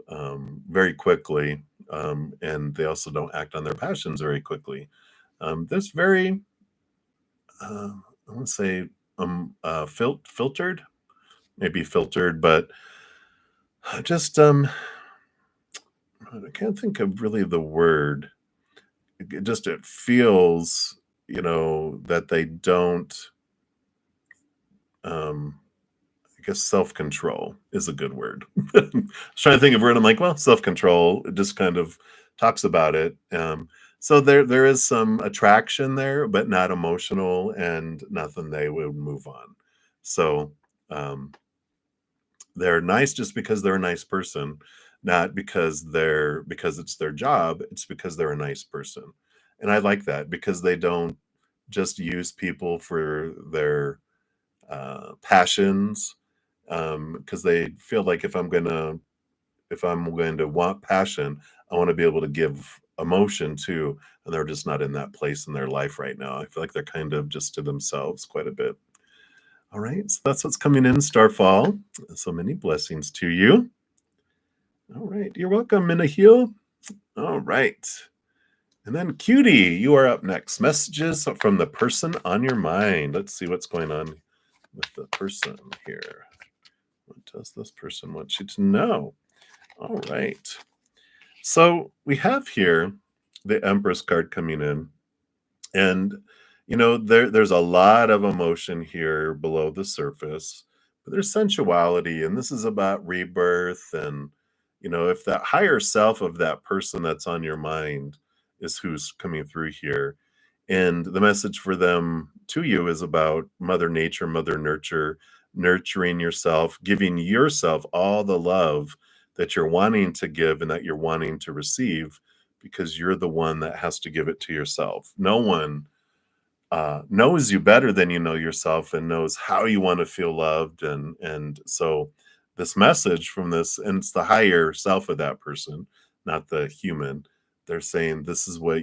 very quickly, and they also don't act on their passions very quickly. This very, I want to say, filtered, maybe filtered, but just I can't think of really the word. It feels, that they don't. Um, I guess self-control is a good word. I was trying to think of a word. I'm like, well, self-control. It just kind of talks about it. So there is some attraction there, but not emotional and nothing they would move on. So um, they're nice just because they're a nice person, not because it's their job. It's because they're a nice person. And I like that because they don't just use people for their passions, because they feel like if I'm going to want passion, I want to be able to give emotion too, and they're just not in that place in their life right now. I feel like they're kind of just to themselves quite a bit. All right, so that's what's coming in, Starfall. So many blessings to you. All right, you're welcome, Minahil. All right. And then Cutie, you are up next. Messages from the person on your mind. Let's see what's going on with the person here. What does this person want you to know? All right. So we have here the Empress card coming in. And there's a lot of emotion here below the surface, but there's sensuality, and this is about rebirth. And if that higher self of that person that's on your mind is who's coming through here, and the message for them to you is about Mother Nature, Mother Nurture, nurturing yourself, giving yourself all the love that you're wanting to give and that you're wanting to receive, because you're the one that has to give it to yourself. No one knows you better than you know yourself and knows how you want to feel loved. And so this message from this, and it's the higher self of that person, not the human. They're saying this is what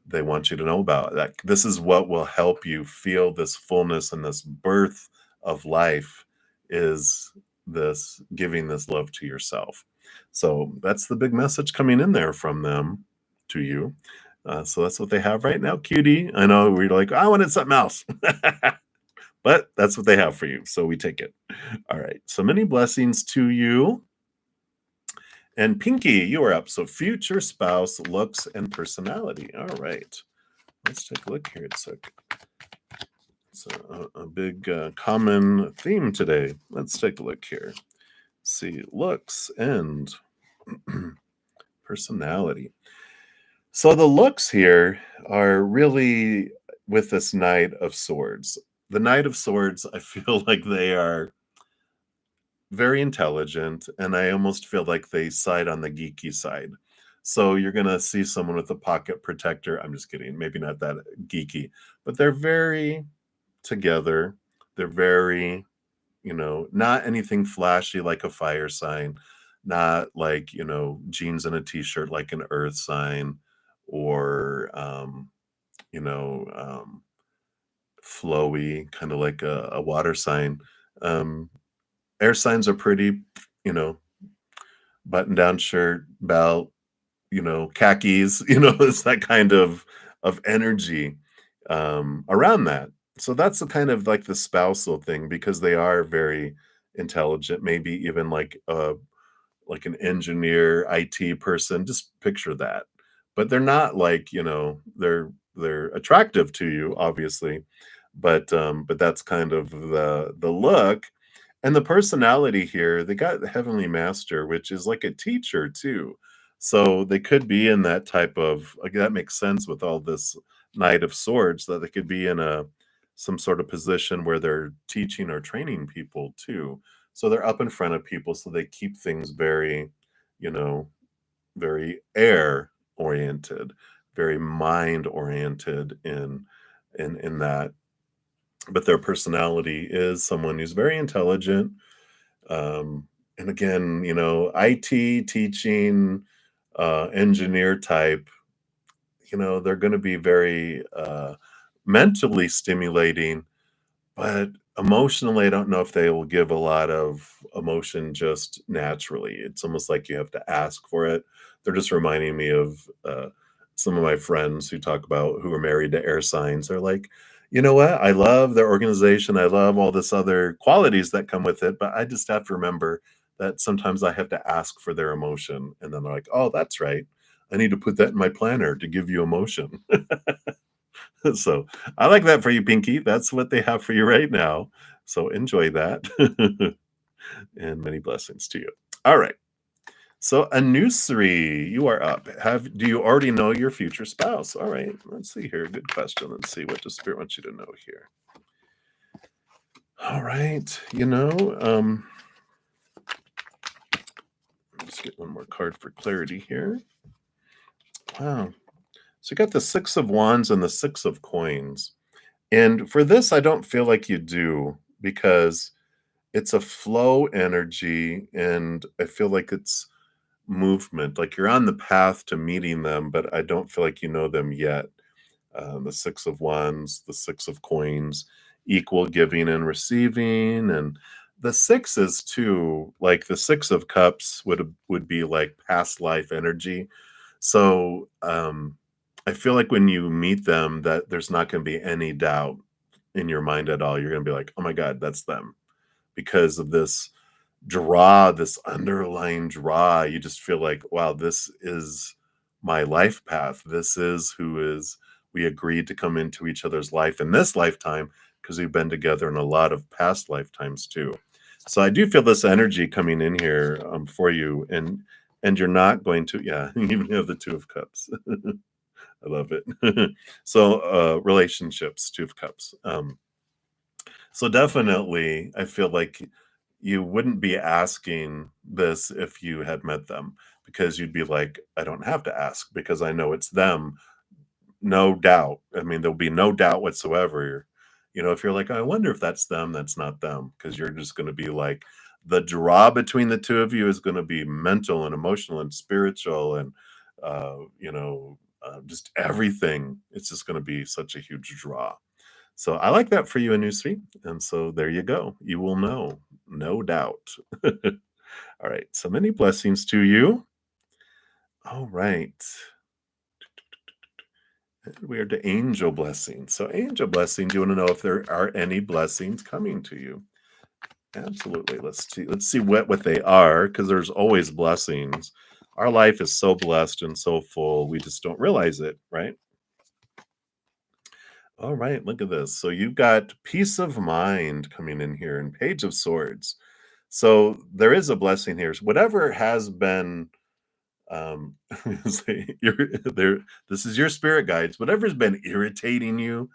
they want you to know about, that this is what will help you feel this fullness and this birth of life, is this giving this love to yourself. So that's the big message coming in there from them to you. So that's what they have right now, Cutie. I know we're like, I wanted something else. But that's what they have for you, so we take it. All right, so many blessings to you. And Pinky, you are up. So future spouse, looks, and personality. All right. Let's take a look here. It's a big common theme today. Let's take a look here. See, looks and personality. So the looks here are really with this Knight of Swords. The Knight of Swords, I feel like they are very intelligent, and I almost feel like they side on the geeky side. So you're going to see someone with a pocket protector. I'm just kidding. Maybe not that geeky, but they're very together. They're very, not anything flashy like a fire sign, not like, jeans and a t-shirt like an earth sign, or, flowy, kind of like a water sign. Um, Air signs are pretty, you know, button down shirt, belt, khakis, it's that kind of energy around that. So that's the kind of like the spousal thing because they are very intelligent, maybe even like an engineer, IT person, just picture that. But they're not like, they're attractive to you, obviously, but that's kind of the look. And the personality here, they got the Heavenly Master, which is like a teacher too. So they could be in that type of like that makes sense with all this Knight of Swords that they could be in a some sort of position where they're teaching or training people too. So they're up in front of people, so they keep things very, you know, very air oriented, very mind oriented in that. But their personality is someone who's very intelligent, and again, IT teaching, engineer type, they're going to be very mentally stimulating, but emotionally, I don't know if they will give a lot of emotion just naturally. It's almost like you have to ask for it. They're just reminding me of some of my friends who talk about who are married to air signs. They're like, you know what? I love their organization. I love all this other qualities that come with it, but I just have to remember that sometimes I have to ask for their emotion. And then they're like, oh, that's right. I need to put that in my planner to give you emotion. So I like that for you, Pinky. That's what they have for you right now. So enjoy that. And many blessings to you. All right. So Anusri, you are up. Do you already know your future spouse? All right. Let's see here. Good question. Let's see what the spirit wants you to know here. All right. Let's get one more card for clarity here. Wow. So you got the Six of Wands and the Six of Coins. And for this, I don't feel like you do because it's a flow energy, and I feel like it's movement, like you're on the path to meeting them, but I don't feel like you know them yet. The Six of Wands, the Six of Coins, equal giving and receiving, and the sixes too, like the Six of Cups would be like past life energy. So I feel like when you meet them, that there's not going to be any doubt in your mind at all. You're going to be like, oh my God, that's them because of this underlying draw. You just feel like, wow, this is my life path. This is who is we agreed to come into each other's life in this lifetime because we've been together in a lot of past lifetimes too. So I do feel this energy coming in here for you, and you're not going to, yeah, you even have the Two of Cups. I love it. So relationships, Two of Cups. So definitely, I feel like you wouldn't be asking this if you had met them because you'd be like, I don't have to ask because I know it's them. No doubt. I mean, there'll be no doubt whatsoever. If you're like, I wonder if that's them, that's not them, because you're just going to be like, the draw between the two of you is going to be mental and emotional and spiritual and, just everything. It's just going to be such a huge draw. So I like that for you, Anusri. And so there you go. You will know, no doubt. All right. So many blessings to you. All right. We are to angel blessings. So angel blessings, you want to know if there are any blessings coming to you. Absolutely. Let's see what they are, because there's always blessings. Our life is so blessed and so full, we just don't realize it, right? All right, look at this. So you've got peace of mind coming in here and Page of Swords. So there is a blessing here. Whatever has been there, this is your spirit guides. Whatever's been irritating you,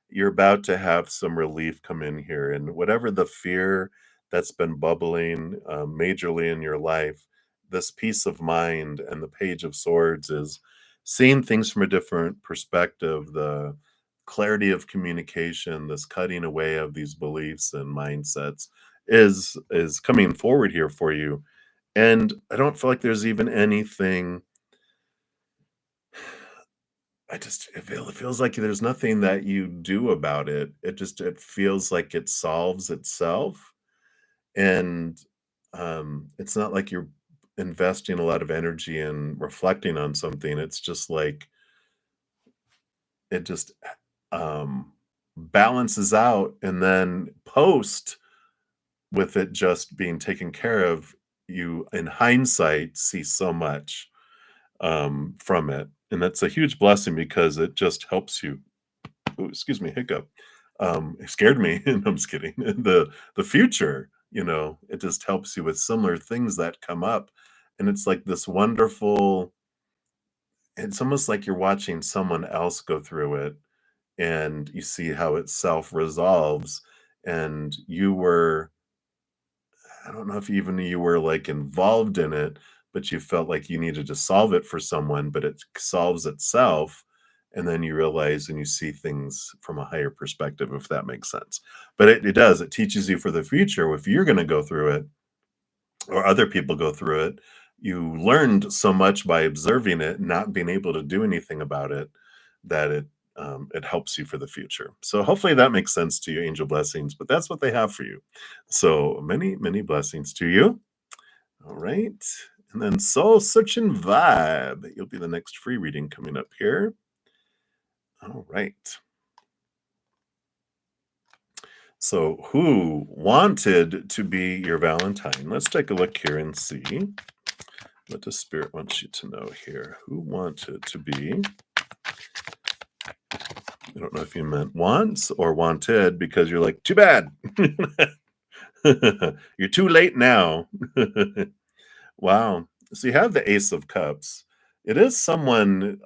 you're about to have some relief come in here. And whatever the fear that's been bubbling majorly in your life, this peace of mind and the Page of Swords is seeing things from a different perspective, the clarity of communication, this cutting away of these beliefs and mindsets is coming forward here for you. And I don't feel like there's even anything. It feels like there's nothing that you do about it. It feels like it solves itself. And it's not like you're investing a lot of energy in reflecting on something. It's just like it just um balances out, and then post, with it just being taken care of, you in hindsight see so much from it. And that's a huge blessing because it just helps you. Ooh, excuse me, hiccup. It scared me. And I'm just kidding. The future, it just helps you with similar things that come up. And it's like this wonderful, it's almost like you're watching someone else go through it, and you see how it self resolves. And you were, I don't know if even you were like involved in it, but you felt like you needed to solve it for someone, but it solves itself. And then you realize and you see things from a higher perspective, if that makes sense. But it does, it teaches you for the future. If you're going to go through it or other people go through it, you learned so much by observing it, not being able to do anything about it, that it helps you for the future. So hopefully that makes sense to you, angel blessings. But that's what they have for you. So many blessings to you. All right. And then Soul Searching Vibe. You'll be the next free reading coming up here. All right. So, who wanted to be your Valentine? Let's take a look here and see what the Spirit wants you to know here. Who wanted to be? I don't know if you meant wants or wanted, because you're like, too bad. You're too late now. Wow. So you have the Ace of Cups. It is someone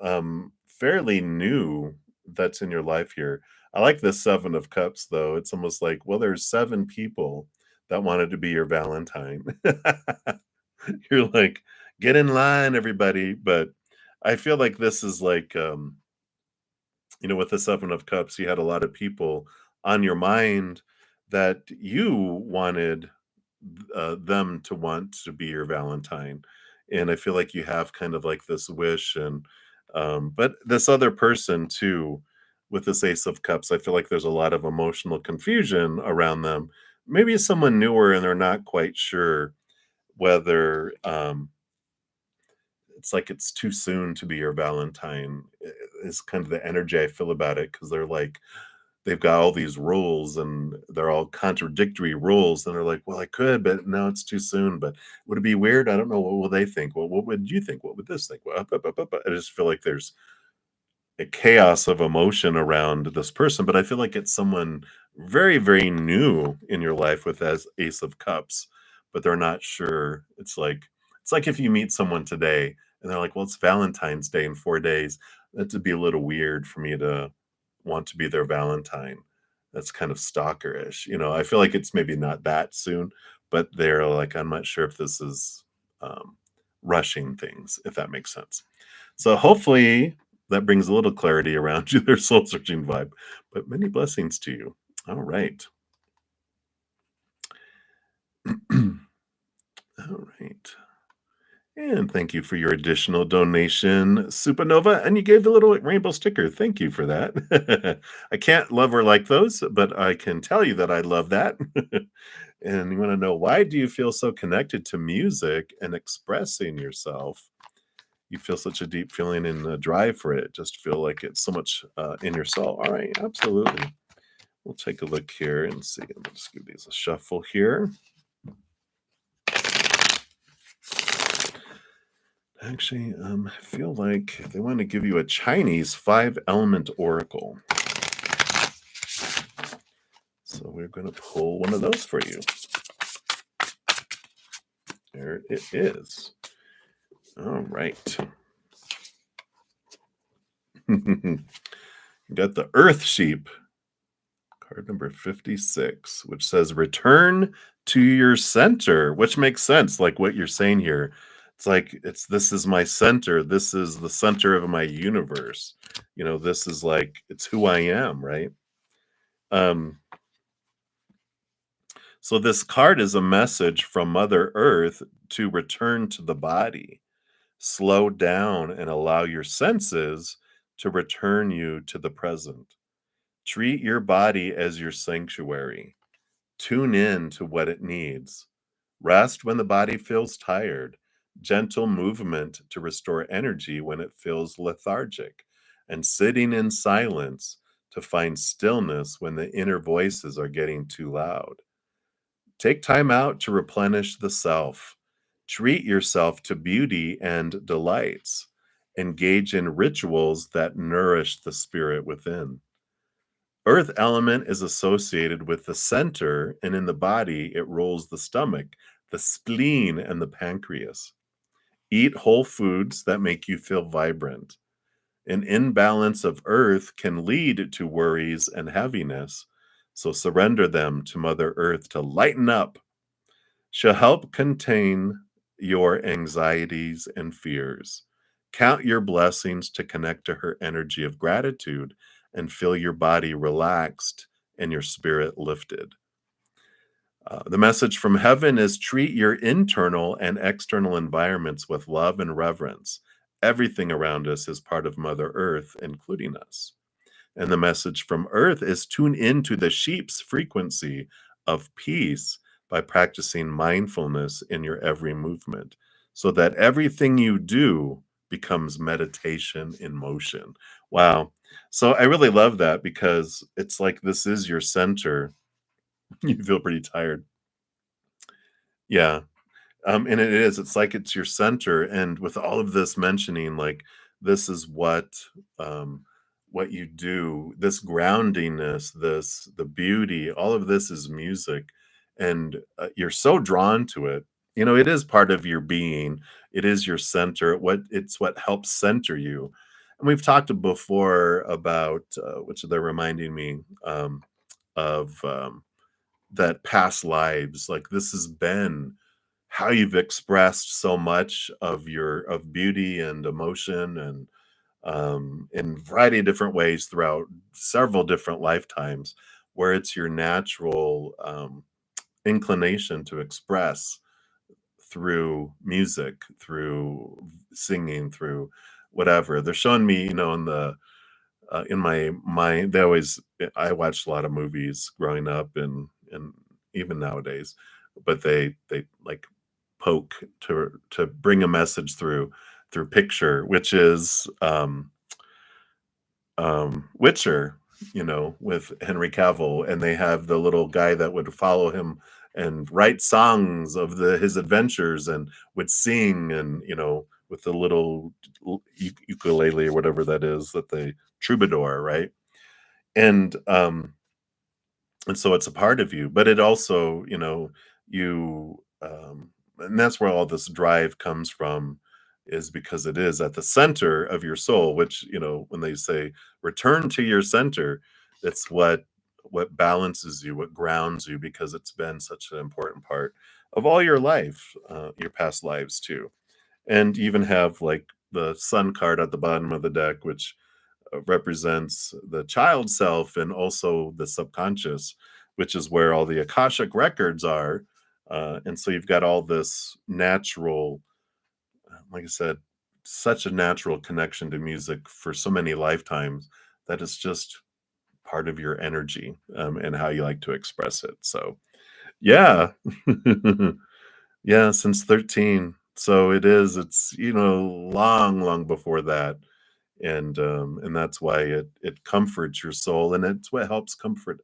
fairly new that's in your life here. I like the Seven of Cups, though. It's almost like, well, there's seven people that wanted to be your Valentine. You're like, get in line, everybody. But I feel like this is like, with the Seven of Cups, you had a lot of people on your mind that you wanted them to want to be your Valentine. And I feel like you have kind of like this wish, and but this other person too, with this Ace of Cups, I feel like there's a lot of emotional confusion around them. Maybe someone newer and they're not quite sure whether it's like it's too soon to be your Valentine, is kind of the energy I feel about it, because they're like, they've got all these rules and they're all contradictory rules, and they're like, well, I could, but now it's too soon. But would it be weird? I don't know. What will they think? Well, what would you think? What would this think? Well, I just feel like there's a chaos of emotion around this person, but I feel like it's someone very, very new in your life with as Ace of Cups, but they're not sure. It's like if you meet someone today and they're like, "Well, it's Valentine's Day in 4 days." That'd be a little weird for me to want to be their Valentine. That's kind of stalkerish. I feel like it's maybe not that soon, but they're like, I'm not sure if this is um, rushing things, if that makes sense. So hopefully that brings a little clarity around you, their soul searching vibe. But many blessings to you. All right. All right. And thank you for your additional donation, Supernova. And you gave the little rainbow sticker. Thank you for that. I can't love or like those, but I can tell you that I love that. And you want to know, why do you feel so connected to music and expressing yourself? You feel such a deep feeling and a drive for it. Just feel like it's so much in your soul. All right, absolutely. We'll take a look here and see. Let's just give these a shuffle here. Actually, I feel like they want to give you a Chinese 5-element oracle. So we're going to pull one of those for you. There it is. All right. You got the Earth Sheep, card number 56, which says return to your center, which makes sense, like what you're saying here. It's like, this is my center. This is the center of my universe. This is like, it's who I am, right? Um, so this card is a message from Mother Earth to return to the body. Slow down and allow your senses to return you to the present. Treat your body as your sanctuary. Tune in to what it needs. Rest when the body feels tired. Gentle movement to restore energy when it feels lethargic. And sitting in silence to find stillness when the inner voices are getting too loud. Take time out to replenish the self. Treat yourself to beauty and delights. Engage in rituals that nourish the spirit within. Earth element is associated with the center, and in the body, it rules the stomach, the spleen, and the pancreas. Eat whole foods that make you feel vibrant. An imbalance of earth can lead to worries and heaviness, so surrender them to Mother Earth to lighten up. She'll help contain your anxieties and fears. Count your blessings to connect to her energy of gratitude and feel your body relaxed and your spirit lifted. The message from heaven is treat your internal and external environments with love and reverence. Everything around us is part of Mother Earth, including us. And the message from Earth is tune into the sheep's frequency of peace by practicing mindfulness in your every movement so that everything you do becomes meditation in motion. Wow. So I really love that because it's like this is your center. You feel pretty tired. Yeah. And it is, it's like it's your center, and with all of this mentioning, like, this is what you do, this groundingness, this the beauty, all of this is music, and, you're so drawn to it. You know, it is part of your being. It is your center. It's what helps center you. And we've talked before about, which they're reminding me, of, that past lives, like, this has been how you've expressed so much of your of beauty and emotion and in a variety of different ways throughout several different lifetimes, where it's your natural inclination to express through music, through singing, through whatever. They're showing me, you know, in my mind, they always I watched a lot of movies growing up and even nowadays, but they like poke to bring a message through picture, which is Witcher, you know, with Henry Cavill, and they have the little guy that would follow him and write songs of his adventures and would sing and, you know, with the little ukulele or whatever that is that they troubadour, right? And and so it's a part of you, but it also, you know, you and that's where all this drive comes from, is because it is at the center of your soul, which, you know, when they say return to your center, it's what balances you, what grounds you, because it's been such an important part of all your life, your past lives too. And you even have like the sun card at the bottom of the deck, which represents the child self and also the subconscious, which is where all the Akashic records are. And so you've got all this natural, like I said, such a natural connection to music for so many lifetimes that it's just part of your energy and how you like to express it. So, yeah. Yeah, since 13. So it is, it's, you know, long, long before that, and that's why it comforts your soul, and it's what helps comfort,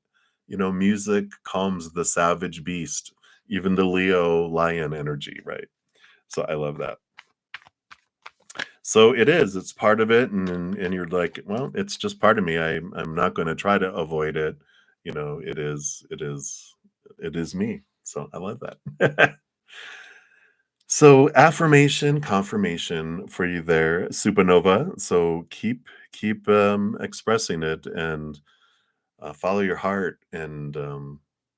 you know, music calms the savage beast, even the Leo lion energy, right? So I love that. So it is, it's part of it, and you're like, well, it's just part of me. I'm not going to try to avoid it. You know, it is me. So I love that. So affirmation, confirmation for you there, supernova. So keep expressing it, and follow your heart, and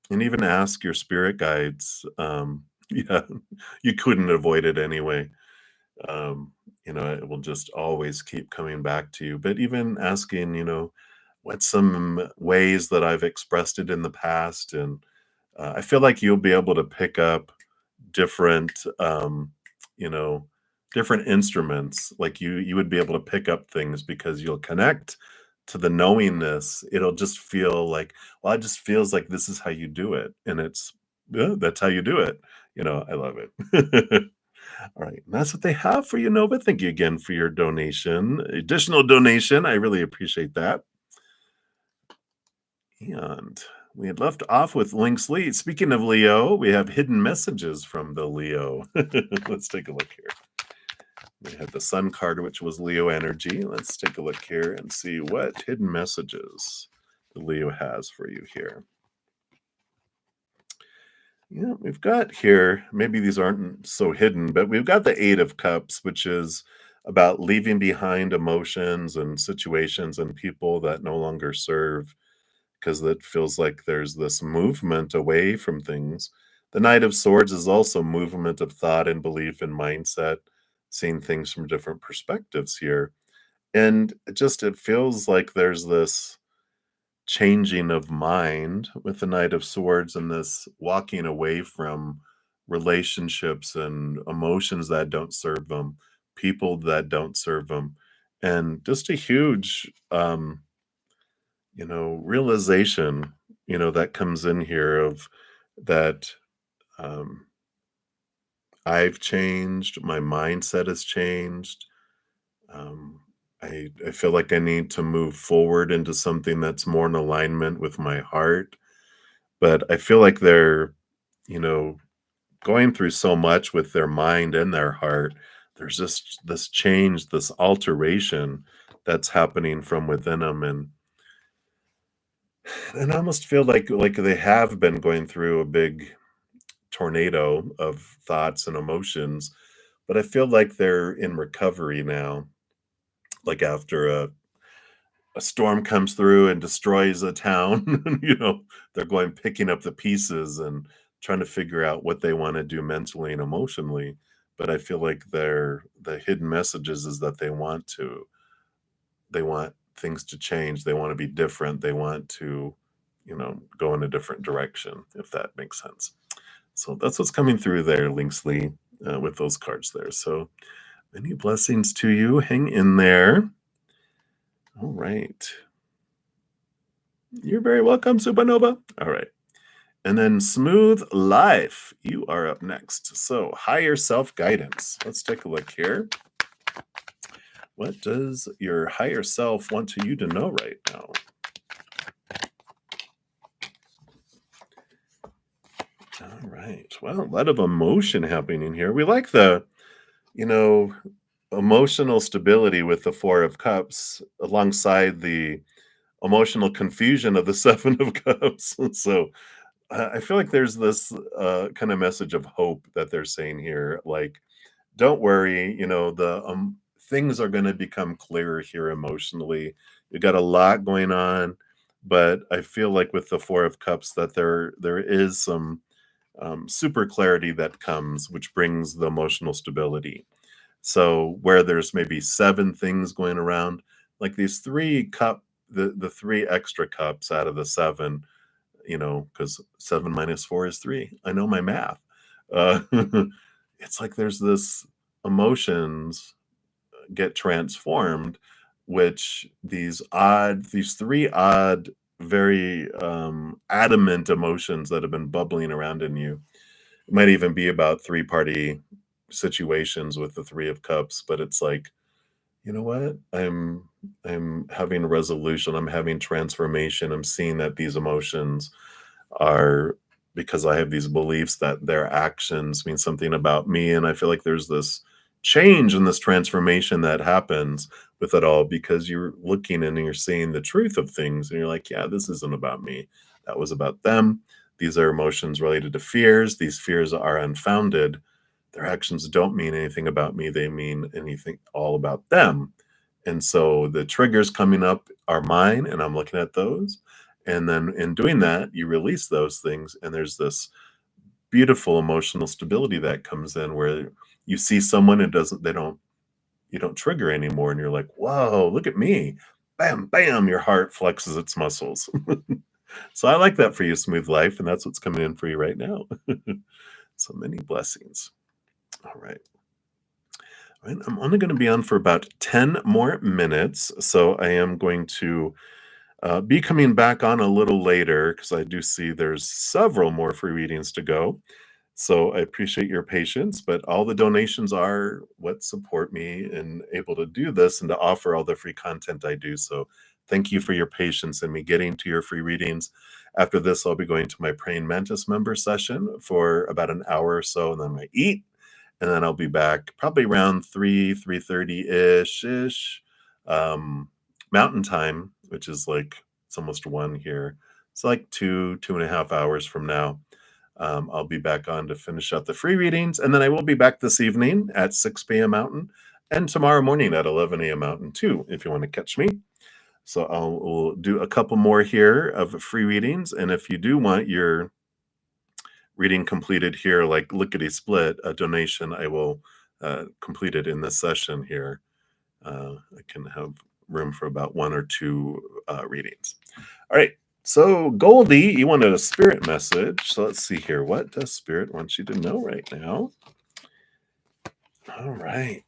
even ask your spirit guides. Yeah, you couldn't avoid it anyway. You know, it will just always keep coming back to you. But even asking, you know, what's some ways that I've expressed it in the past, and I feel like you'll be able to pick up different you know, different instruments. Like you would be able to pick up things because you'll connect to the knowingness. It'll just feel like, well, it just feels like this is how you do it, and it's, yeah, that's how you do it. You know, I love it. All right, and that's what they have for you, Nova. Thank you again for your donation, additional donation. I really appreciate that. And we had left off with Link's lead. Speaking of Leo, we have hidden messages from the Leo. Let's take a look here. We had the Sun card, which was Leo energy. Let's take a look here and see what hidden messages the Leo has for you here. Yeah, we've got here, maybe these aren't so hidden, but we've got the Eight of Cups, which is about leaving behind emotions and situations and people that no longer serve, because it feels like there's this movement away from things. The Knight of Swords is also movement of thought and belief and mindset, seeing things from different perspectives here. And it feels like there's this changing of mind with the Knight of Swords and this walking away from relationships and emotions that don't serve them, people that don't serve them, and just a huge realization, that comes in here of that. um, I've changed, my mindset has changed. Um, I feel like I need to move forward into something that's more in alignment with my heart. But I feel like they're, you know, going through so much with their mind and their heart. There's just this change, this alteration that's happening from within them, and I almost feel like they have been going through a big tornado of thoughts and emotions, but I feel like they're in recovery now. Like after a storm comes through and destroys a town, they're going picking up the pieces and trying to figure out what they want to do mentally and emotionally. But I feel like the hidden messages is that they want things to change. They want to be different. They want to, go in a different direction, if that makes sense. So that's what's coming through there, Linksley, with those cards there. So many blessings to you. Hang in there. All right. You're very welcome, Supernova. All right. And then Smooth Life, you are up next. So higher self guidance. Let's take a look here. What does your higher self want you to know right now? All right. Well, a lot of emotion happening here. We like the, you know, emotional stability with the Four of Cups alongside the emotional confusion of the Seven of Cups. So I feel like there's this kind of message of hope that they're saying here. Like, don't worry, the things are going to become clearer here emotionally. You got a lot going on, but I feel like with the Four of Cups that there is some super clarity that comes, which brings the emotional stability. So where there's maybe seven things going around, like these the three extra cups out of the seven, because 7 minus 4 is 3. I know my math. Uh, it's like there's this emotions get transformed, which these three odd, very adamant emotions that have been bubbling around in you. It might even be about three-party situations with the Three of Cups, but it's like, you know what? I'm having a resolution. I'm having transformation. I'm seeing that these emotions are because I have these beliefs that their actions mean something about me. And I feel like there's this change and this transformation that happens with it all because you're looking and you're seeing the truth of things. And you're like, yeah, this isn't about me. That was about them. These are emotions related to fears. These fears are unfounded. Their actions don't mean anything about me. They mean anything all about them. And so the triggers coming up are mine, and I'm looking at those. And then in doing that, you release those things, and there's this beautiful emotional stability that comes in where you see someone and you don't trigger anymore, and you're like, whoa, look at me. Bam, bam, your heart flexes its muscles. So I like that for you, Smooth Life, and that's what's coming in for you right now. So many blessings. All right. All right, I'm only going to be on for about 10 more minutes, so I am going to be coming back on a little later because I do see there's several more free readings to go. So I appreciate your patience, but all the donations are what support me and able to do this and to offer all the free content I do. So Thank you for your patience in me getting to your free readings. After this, I'll be going to my Praying Mantis member session for about an hour or so, and then I eat, and then I'll be back probably around 3:30-ish, Mountain Time, which is like it's almost 1 here. It's like 2.5 hours from now. I'll be back on to finish up the free readings, and then I will be back this evening at 6 p.m. Mountain, and tomorrow morning at 11 a.m. Mountain too, if you want to catch me. So we'll do a couple more here of free readings, and if you do want your reading completed here, like lickety split, a donation, I will complete it in this session here. I can have room for about 1 or 2 readings. All right. So Goldie, you wanted a spirit message. So let's see here. What does spirit want you to know right now? All right.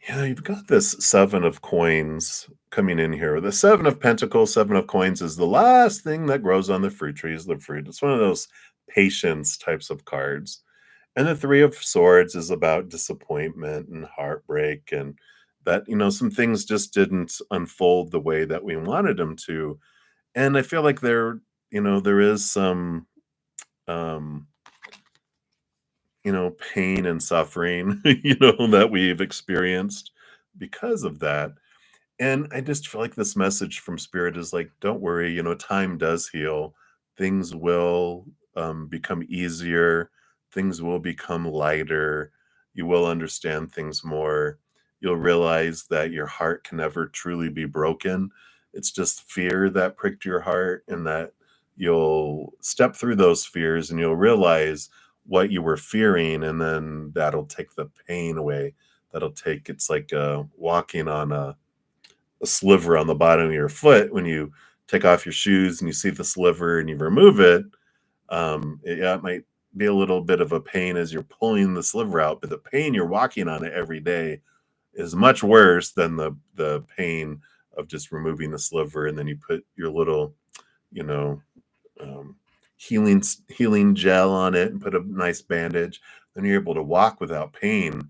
Yeah, you've got this 7 of coins coming in here. The 7 of pentacles, 7 of coins is the last thing that grows on the fruit tree is the fruit. It's one of those patience types of cards. And the 3 of swords is about disappointment and heartbreak, and that, some things just didn't unfold the way that we wanted them to. And I feel like there is some, um, pain and suffering, that we've experienced because of that. And I just feel like this message from spirit is like, don't worry, time does heal. Things will become easier. Things will become lighter. You will understand things more. You'll realize that your heart can never truly be broken. It's just fear that pricked your heart, and that you'll step through those fears and you'll realize what you were fearing, and then that'll take the pain away. It's like walking on a sliver on the bottom of your foot. When you take off your shoes and you see the sliver and you remove it, it might be a little bit of a pain as you're pulling the sliver out, but the pain you're walking on it every day is much worse than the pain of just removing the sliver. And then you put your little, you know, um, healing gel on it and put a nice bandage. Then you're able to walk without pain,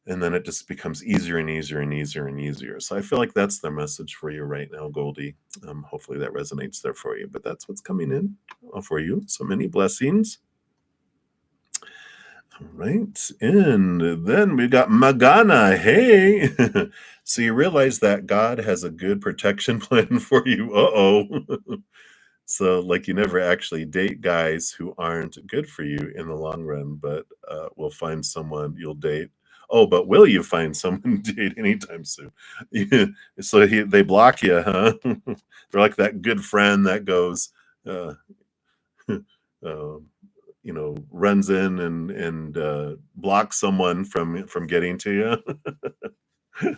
and then it just becomes easier and easier and easier and easier. So I feel like that's the message for you right now, Goldie. Hopefully that resonates there for you. But that's what's coming in for you. So many blessings. All right. And then we got Magana. Hey. So you realize that God has a good protection plan for you. Uh-oh. So, like, you never actually date guys who aren't good for you in the long run, but will find someone you'll date. Oh, but will you find someone to date anytime soon? Yeah. So they block you, huh? They're like that good friend that goes, uh, uh, runs in and blocks someone from getting to you.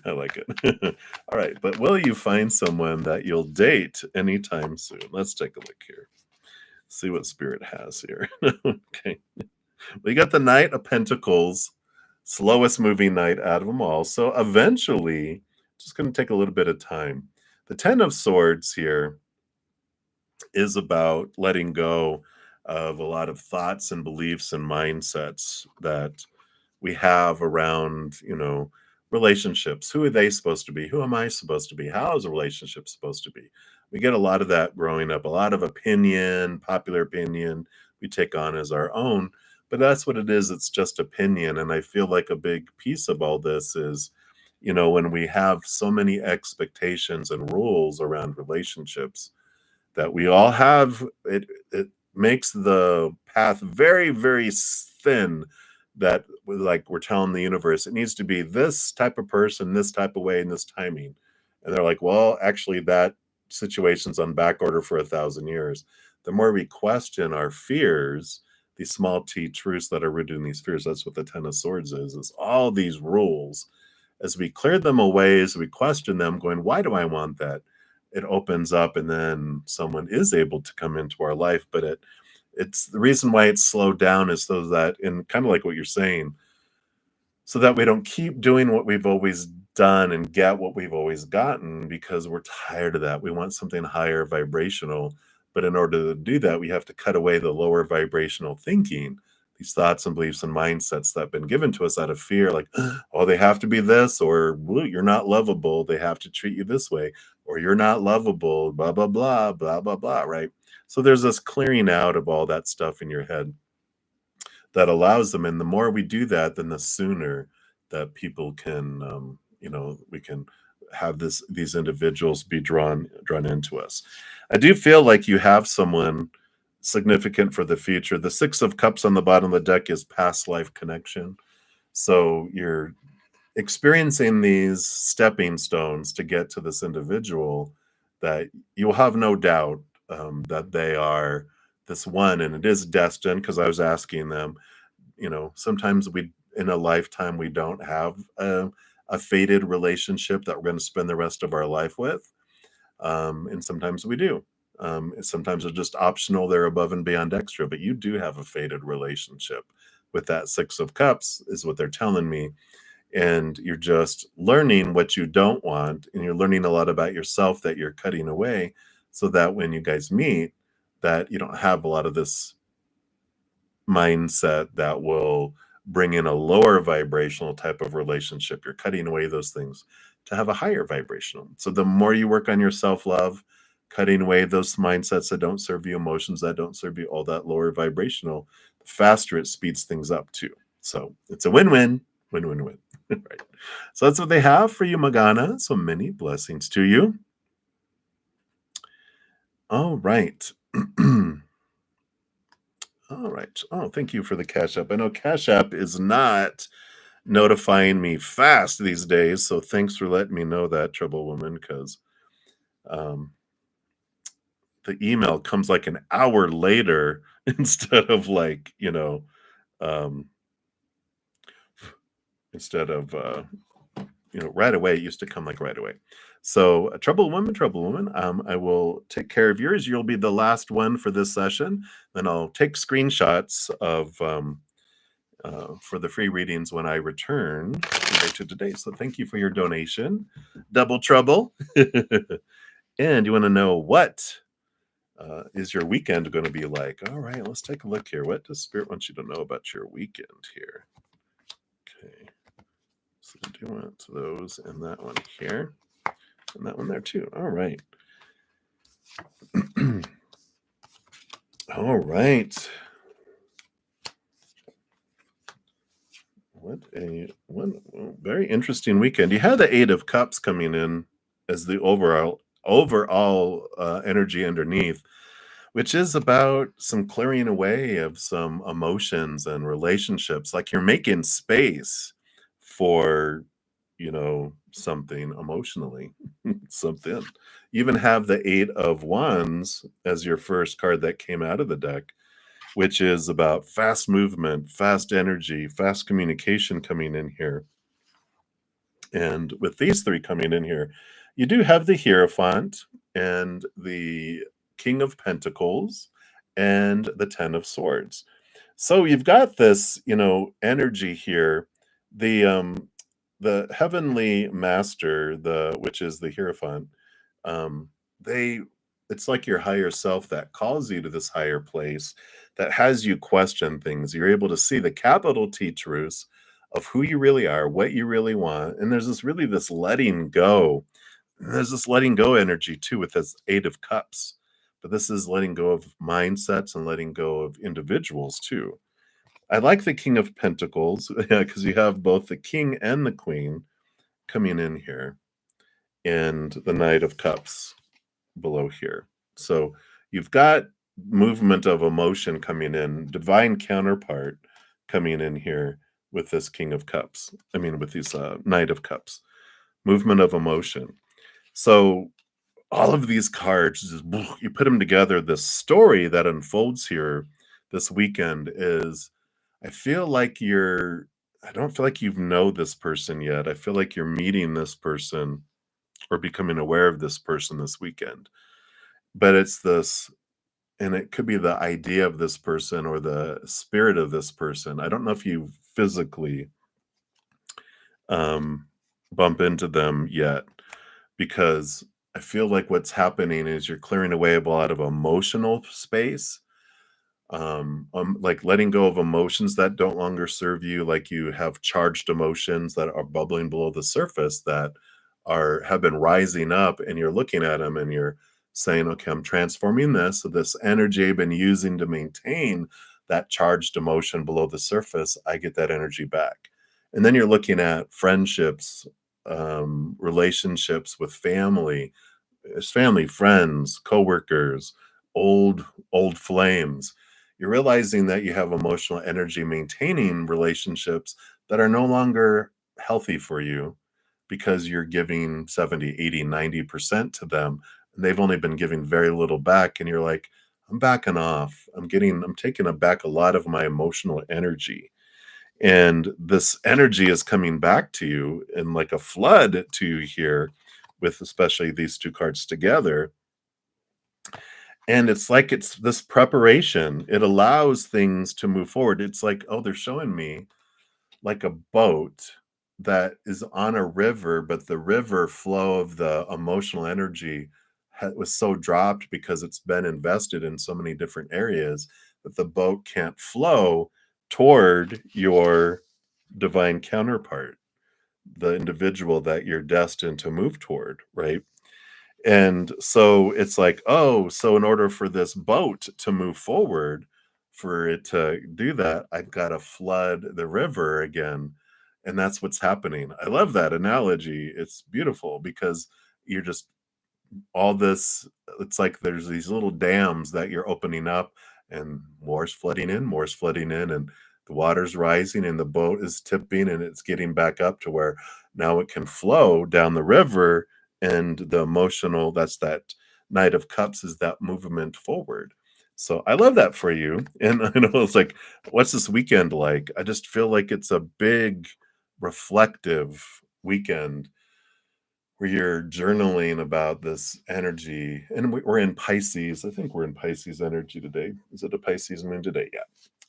I like it. All right, but will you find someone that you'll date anytime soon? Let's take a look here. See what spirit has here. Okay. We got the Knight of Pentacles, slowest moving knight out of them all. So eventually, just going to take a little bit of time. The Ten of Swords here is about letting go of a lot of thoughts and beliefs and mindsets that we have around, relationships. Who are they supposed to be? Who am I supposed to be? How is a relationship supposed to be? We get a lot of that growing up, a lot of opinion, popular opinion we take on as our own, but that's what it is. It's just opinion. And I feel like a big piece of all this is, when we have so many expectations and rules around relationships that we all have, it makes the path very, very thin, that like we're telling the universe it needs to be this type of person, this type of way, and this timing. And they're like, well, actually that situation's on back order for 1,000 years. The more we question our fears, these small t truths that are rooted in these fears, that's what the Ten of Swords is all these rules. As we clear them away, as we question them, going, why do I want that? It opens up, and then someone is able to come into our life. But it's the reason why it's slowed down is so that, and kind of like what you're saying, so that we don't keep doing what we've always done and get what we've always gotten, because we're tired of that. We want something higher vibrational. But in order to do that, we have to cut away the lower vibrational thinking these thoughts and beliefs and mindsets that have been given to us out of fear, like, oh, they have to be this, or "Well, you're not lovable. They have to treat you this way, or you're not lovable, blah, blah, blah, blah, blah, blah, right? So there's this clearing out of all that stuff in your head that allows them. And the more we do that, then the sooner that people can, we can have these individuals be drawn into us. I do feel like you have someone significant for the future. The Six of Cups on the bottom of the deck is past life connection. So you're experiencing these stepping stones to get to this individual that you'll have no doubt that they are this one, and it is destined, because I was asking them, sometimes we in a lifetime we don't have a fated relationship that we're going to spend the rest of our life with, and sometimes we do. Sometimes they're just optional, they're above and beyond extra, but you do have a fated relationship with that Six of Cups, is what they're telling me. And you're just learning what you don't want, and you're learning a lot about yourself that you're cutting away, so that when you guys meet, that you don't have a lot of this mindset that will bring in a lower vibrational type of relationship. You're cutting away those things to have a higher vibrational. So the more you work on your self-love, cutting away those mindsets that don't serve you, emotions that don't serve you, all that lower vibrational, the faster it speeds things up too. So it's a win-win, win-win-win. Right. So that's what they have for you, Magana. So many blessings to you. All right. All right. Oh, thank you for the Cash App. I know Cash App is not notifying me fast these days, so thanks for letting me know that, Trouble Woman, because the email comes like an hour later instead of like, instead of right away. It used to come like right away. So, Trouble Woman, I will take care of yours. You'll be the last one for this session. Then I'll take screenshots of for the free readings when I return today. So thank you for your donation, Double Trouble. And you want to know what is your weekend going to be like? All right, let's take a look here. What does Spirit want you to know about your weekend here? Okay. So do you want those and that one here, and that one there too. All right. All right. What a very interesting weekend. You had the Eight of Cups coming in as the overall energy underneath, which is about some clearing away of some emotions and relationships. Like you're making space for, something emotionally, something. You even have the Eight of Wands as your first card that came out of the deck, which is about fast movement, fast energy, fast communication coming in here. And with these three coming in here, you do have the Hierophant and the King of Pentacles and the Ten of Swords. So you've got this, energy here. The Heavenly Master, which is the Hierophant, they it's like your higher self that calls you to this higher place, that has you question things. You're able to see the capital T truths of who you really are, what you really want. And there's this letting go. There's this letting go energy too with this Eight of Cups. But this is letting go of mindsets and letting go of individuals too. I like the King of Pentacles because you have both the King and the Queen coming in here, and the Knight of Cups below here. So you've got movement of emotion coming in, divine counterpart coming in here with this King of Cups. I mean, with these Knight of Cups, movement of emotion. So all of these cards, you put them together, this story that unfolds here this weekend is, I don't feel like you know this person yet. I feel like you're meeting this person or becoming aware of this person this weekend. But it's this, and it could be the idea of this person or the spirit of this person. I don't know if you physically bump into them yet, because I feel like what's happening is you're clearing away a lot of emotional space, like letting go of emotions that don't longer serve you, like you have charged emotions that are bubbling below the surface that have been rising up, and you're looking at them and you're saying, okay, I'm transforming this. So this energy I've been using to maintain that charged emotion below the surface, I get that energy back. And then you're looking at friendships, relationships with family, family, friends, coworkers, old old flames. You're realizing that you have emotional energy maintaining relationships that are no longer healthy for you because you're giving 70, 80, 90% to them, and they've only been giving very little back, and you're like, I'm backing off. I'm taking back a lot of my emotional energy. And this energy is coming back to you in like a flood to you here, with especially these two cards together. And it's like it's this preparation. It allows things to move forward. It's like, oh, they're showing me like a boat that is on a river, but the river flow of the emotional energy was so dropped because it's been invested in so many different areas that the boat can't flow toward your divine counterpart, the individual that you're destined to move toward, right? And so it's like, oh, so in order for this boat to move forward, for it to do that, I've got to flood the river again. And that's what's happening. I love that analogy. It's beautiful because you're just all this, it's like there's these little dams that you're opening up, and more's flooding in, and the water's rising, and the boat is tipping, and it's getting back up to where now it can flow down the river. And the emotional, that's that Knight of Cups, is that movement forward. So I love that for you. And I know it's like, what's this weekend like? I just feel like it's a big reflective weekend where you're journaling about this energy. And we're in Pisces. I think we're in Pisces energy today. Is it a Pisces moon today? Yeah,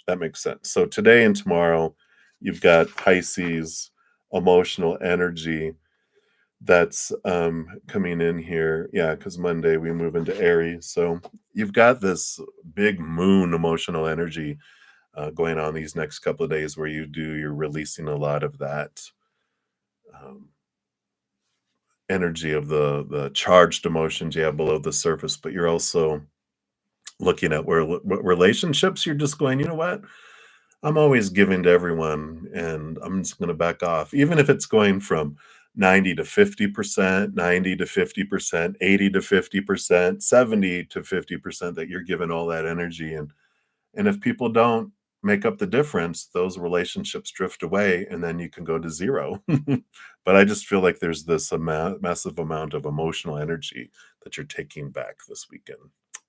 that makes sense. So today and tomorrow, you've got Pisces emotional energy that's coming in here. Yeah, because Monday we move into Aries. So you've got this big moon emotional energy going on these next couple of days where you're releasing a lot of that um, energy of the charged emotions you have below the surface, but you're also looking at what relationships you're just going, you know what? I'm always giving to everyone, and I'm just going to back off, even if it's going from 90 to 50%, 90 to 50%, 80 to 50%, 70 to 50%, that you're giving all that energy. And if people don't make up the difference, those relationships drift away, and then you can go to zero. But I just feel like there's this massive amount of emotional energy that you're taking back this weekend.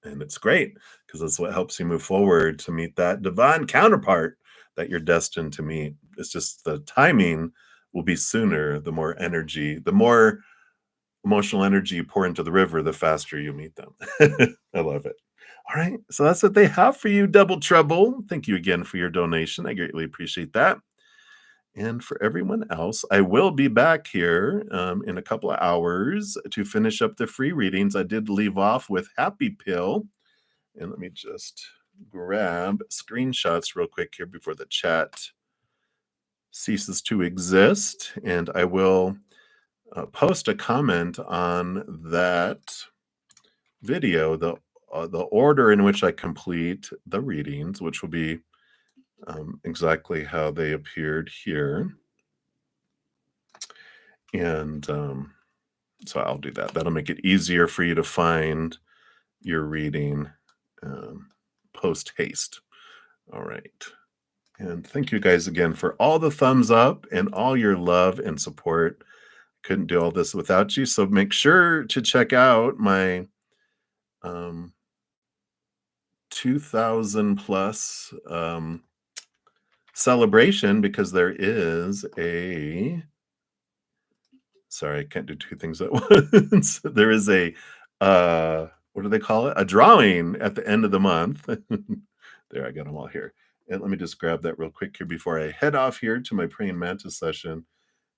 And it's great because that's what helps you move forward to meet that divine counterpart that you're destined to meet. It's just the timing will be sooner, the more energy, the more emotional energy you pour into the river, the faster you meet them. I love it. All right. So that's what they have for you, Double Trouble. Thank you again for your donation. I greatly appreciate that. And for everyone else, I will be back here in a couple of hours to finish up the free readings. I did leave off with Happy Pill. And let me just grab screenshots real quick here before the chat ceases to exist. And I will post a comment on that video, the order in which I complete the readings, which will be exactly how they appeared here. And so I'll do that. That'll make it easier for you to find your reading post haste. All right. And thank you guys again for all the thumbs up and all your love and support. Couldn't do all this without you. So make sure to check out my 2000 plus celebration, because there is a, sorry, I can't do two things at once. There is a what do they call it? A drawing at the end of the month. There, I got them all here. And let me just grab that real quick here before I head off here to my praying mantis session,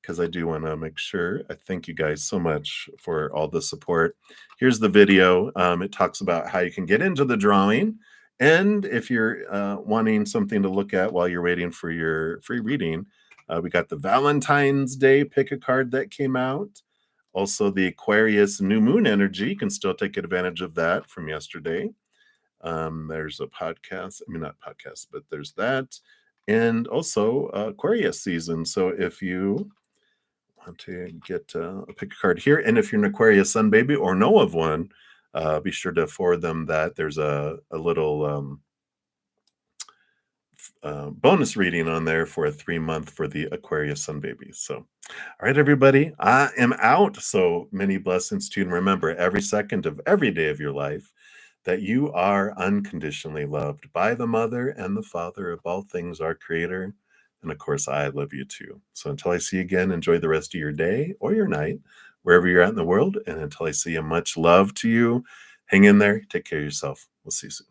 because I do want to make sure I thank you guys so much for all the support. Here's the video. It talks about how you can get into the drawing, And if you're wanting something to look at while you're waiting for your free reading, we got the Valentine's Day pick a card that came out. Also, the Aquarius new moon energy. You can still take advantage of that from yesterday. There's a podcast. I mean, not podcast, but there's that. And also Aquarius season. So if you want to get a pick a card here, and if you're an Aquarius sun baby or know of one, be sure to forward them that. There's a little bonus reading on there for a 3-month for the Aquarius sun babies. So, all right, everybody, I am out. So many blessings to you. And remember, every second of every day of your life, that you are unconditionally loved by the mother and the father of all things, our creator. And of course, I love you too. So until I see you again, enjoy the rest of your day or your night, wherever you're at in the world. And until I see you, much love to you. Hang in there. Take care of yourself. We'll see you soon.